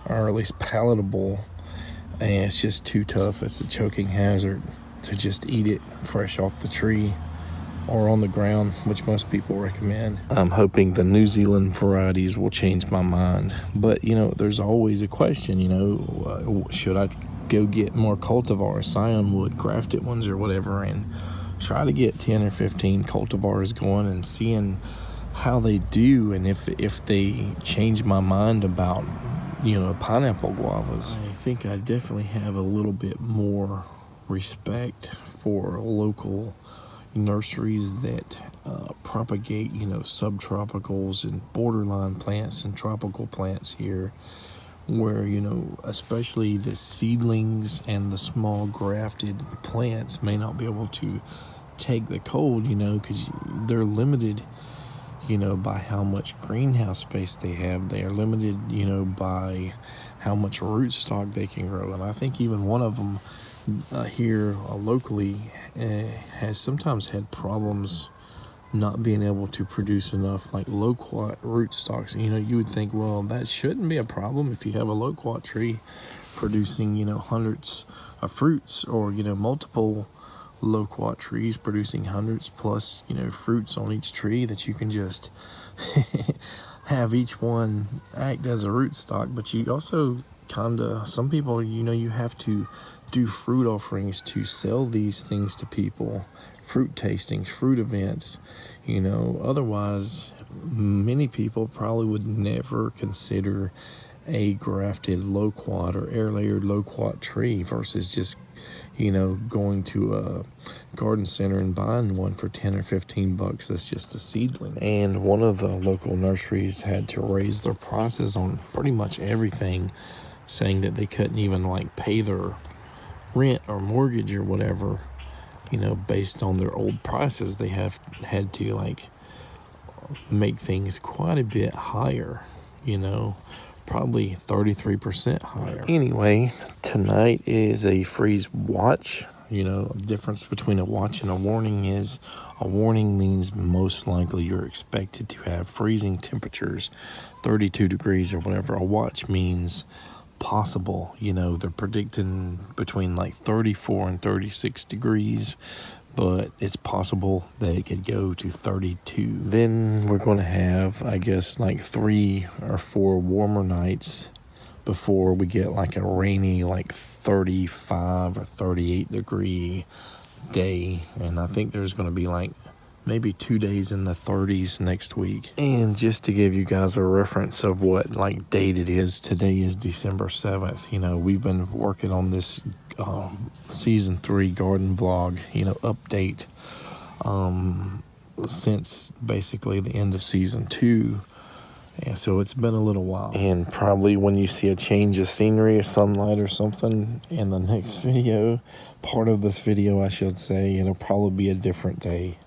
or at least palatable. And it's just too tough. It's a choking hazard to just eat it fresh off the tree or on the ground, which most people recommend. I'm hoping the New Zealand varieties will change my mind. But, there's always a question, should I go get more cultivars, Scionwood, grafted ones or whatever, and try to get 10 or 15 cultivars going and seeing how they do, and if they change my mind about, pineapple guavas. I think I definitely have a little bit more respect for local nurseries that propagate, subtropicals and borderline plants and tropical plants here, where, especially the seedlings and the small grafted plants may not be able to take the cold, because they're limited, by how much greenhouse space they have. They are limited, by how much rootstock they can grow. And I think even one of them here locally has sometimes had problems not being able to produce enough like loquat rootstocks. You would think, well, that shouldn't be a problem if you have a loquat tree producing, hundreds of fruits, or, multiple loquat trees producing hundreds plus, fruits on each tree, that you can just have each one act as a rootstock. But you also some people, you have to do fruit offerings to sell these things to people, fruit tastings, fruit events, otherwise many people probably would never consider a grafted loquat or air layered loquat tree versus just going to a garden center and buying one for 10 or 15 bucks. That's just a seedling. And one of the local nurseries had to raise their prices on pretty much everything, saying that they couldn't even pay their rent or mortgage or whatever, based on their old prices. They had to make things quite a bit higher, probably 33% higher. Anyway, tonight is a freeze watch. The difference between a watch and a warning is a warning means most likely you're expected to have freezing temperatures, 32 degrees or whatever. A watch means possible. They're predicting between 34 and 36 degrees, but it's possible that it could go to 32. Then we're going to have, I guess, 3 or 4 warmer nights before we get a rainy 35 or 38 degree day. And I think there's going to be maybe 2 days in the 30s next week. And just to give you guys a reference of what date it is, today is December 7th. We've been working on this season 3 garden vlog, update since basically the end of season 2. Yeah, so it's been a little while. And probably when you see a change of scenery or sunlight or something in the next video, part of this video I should say, it'll probably be a different day.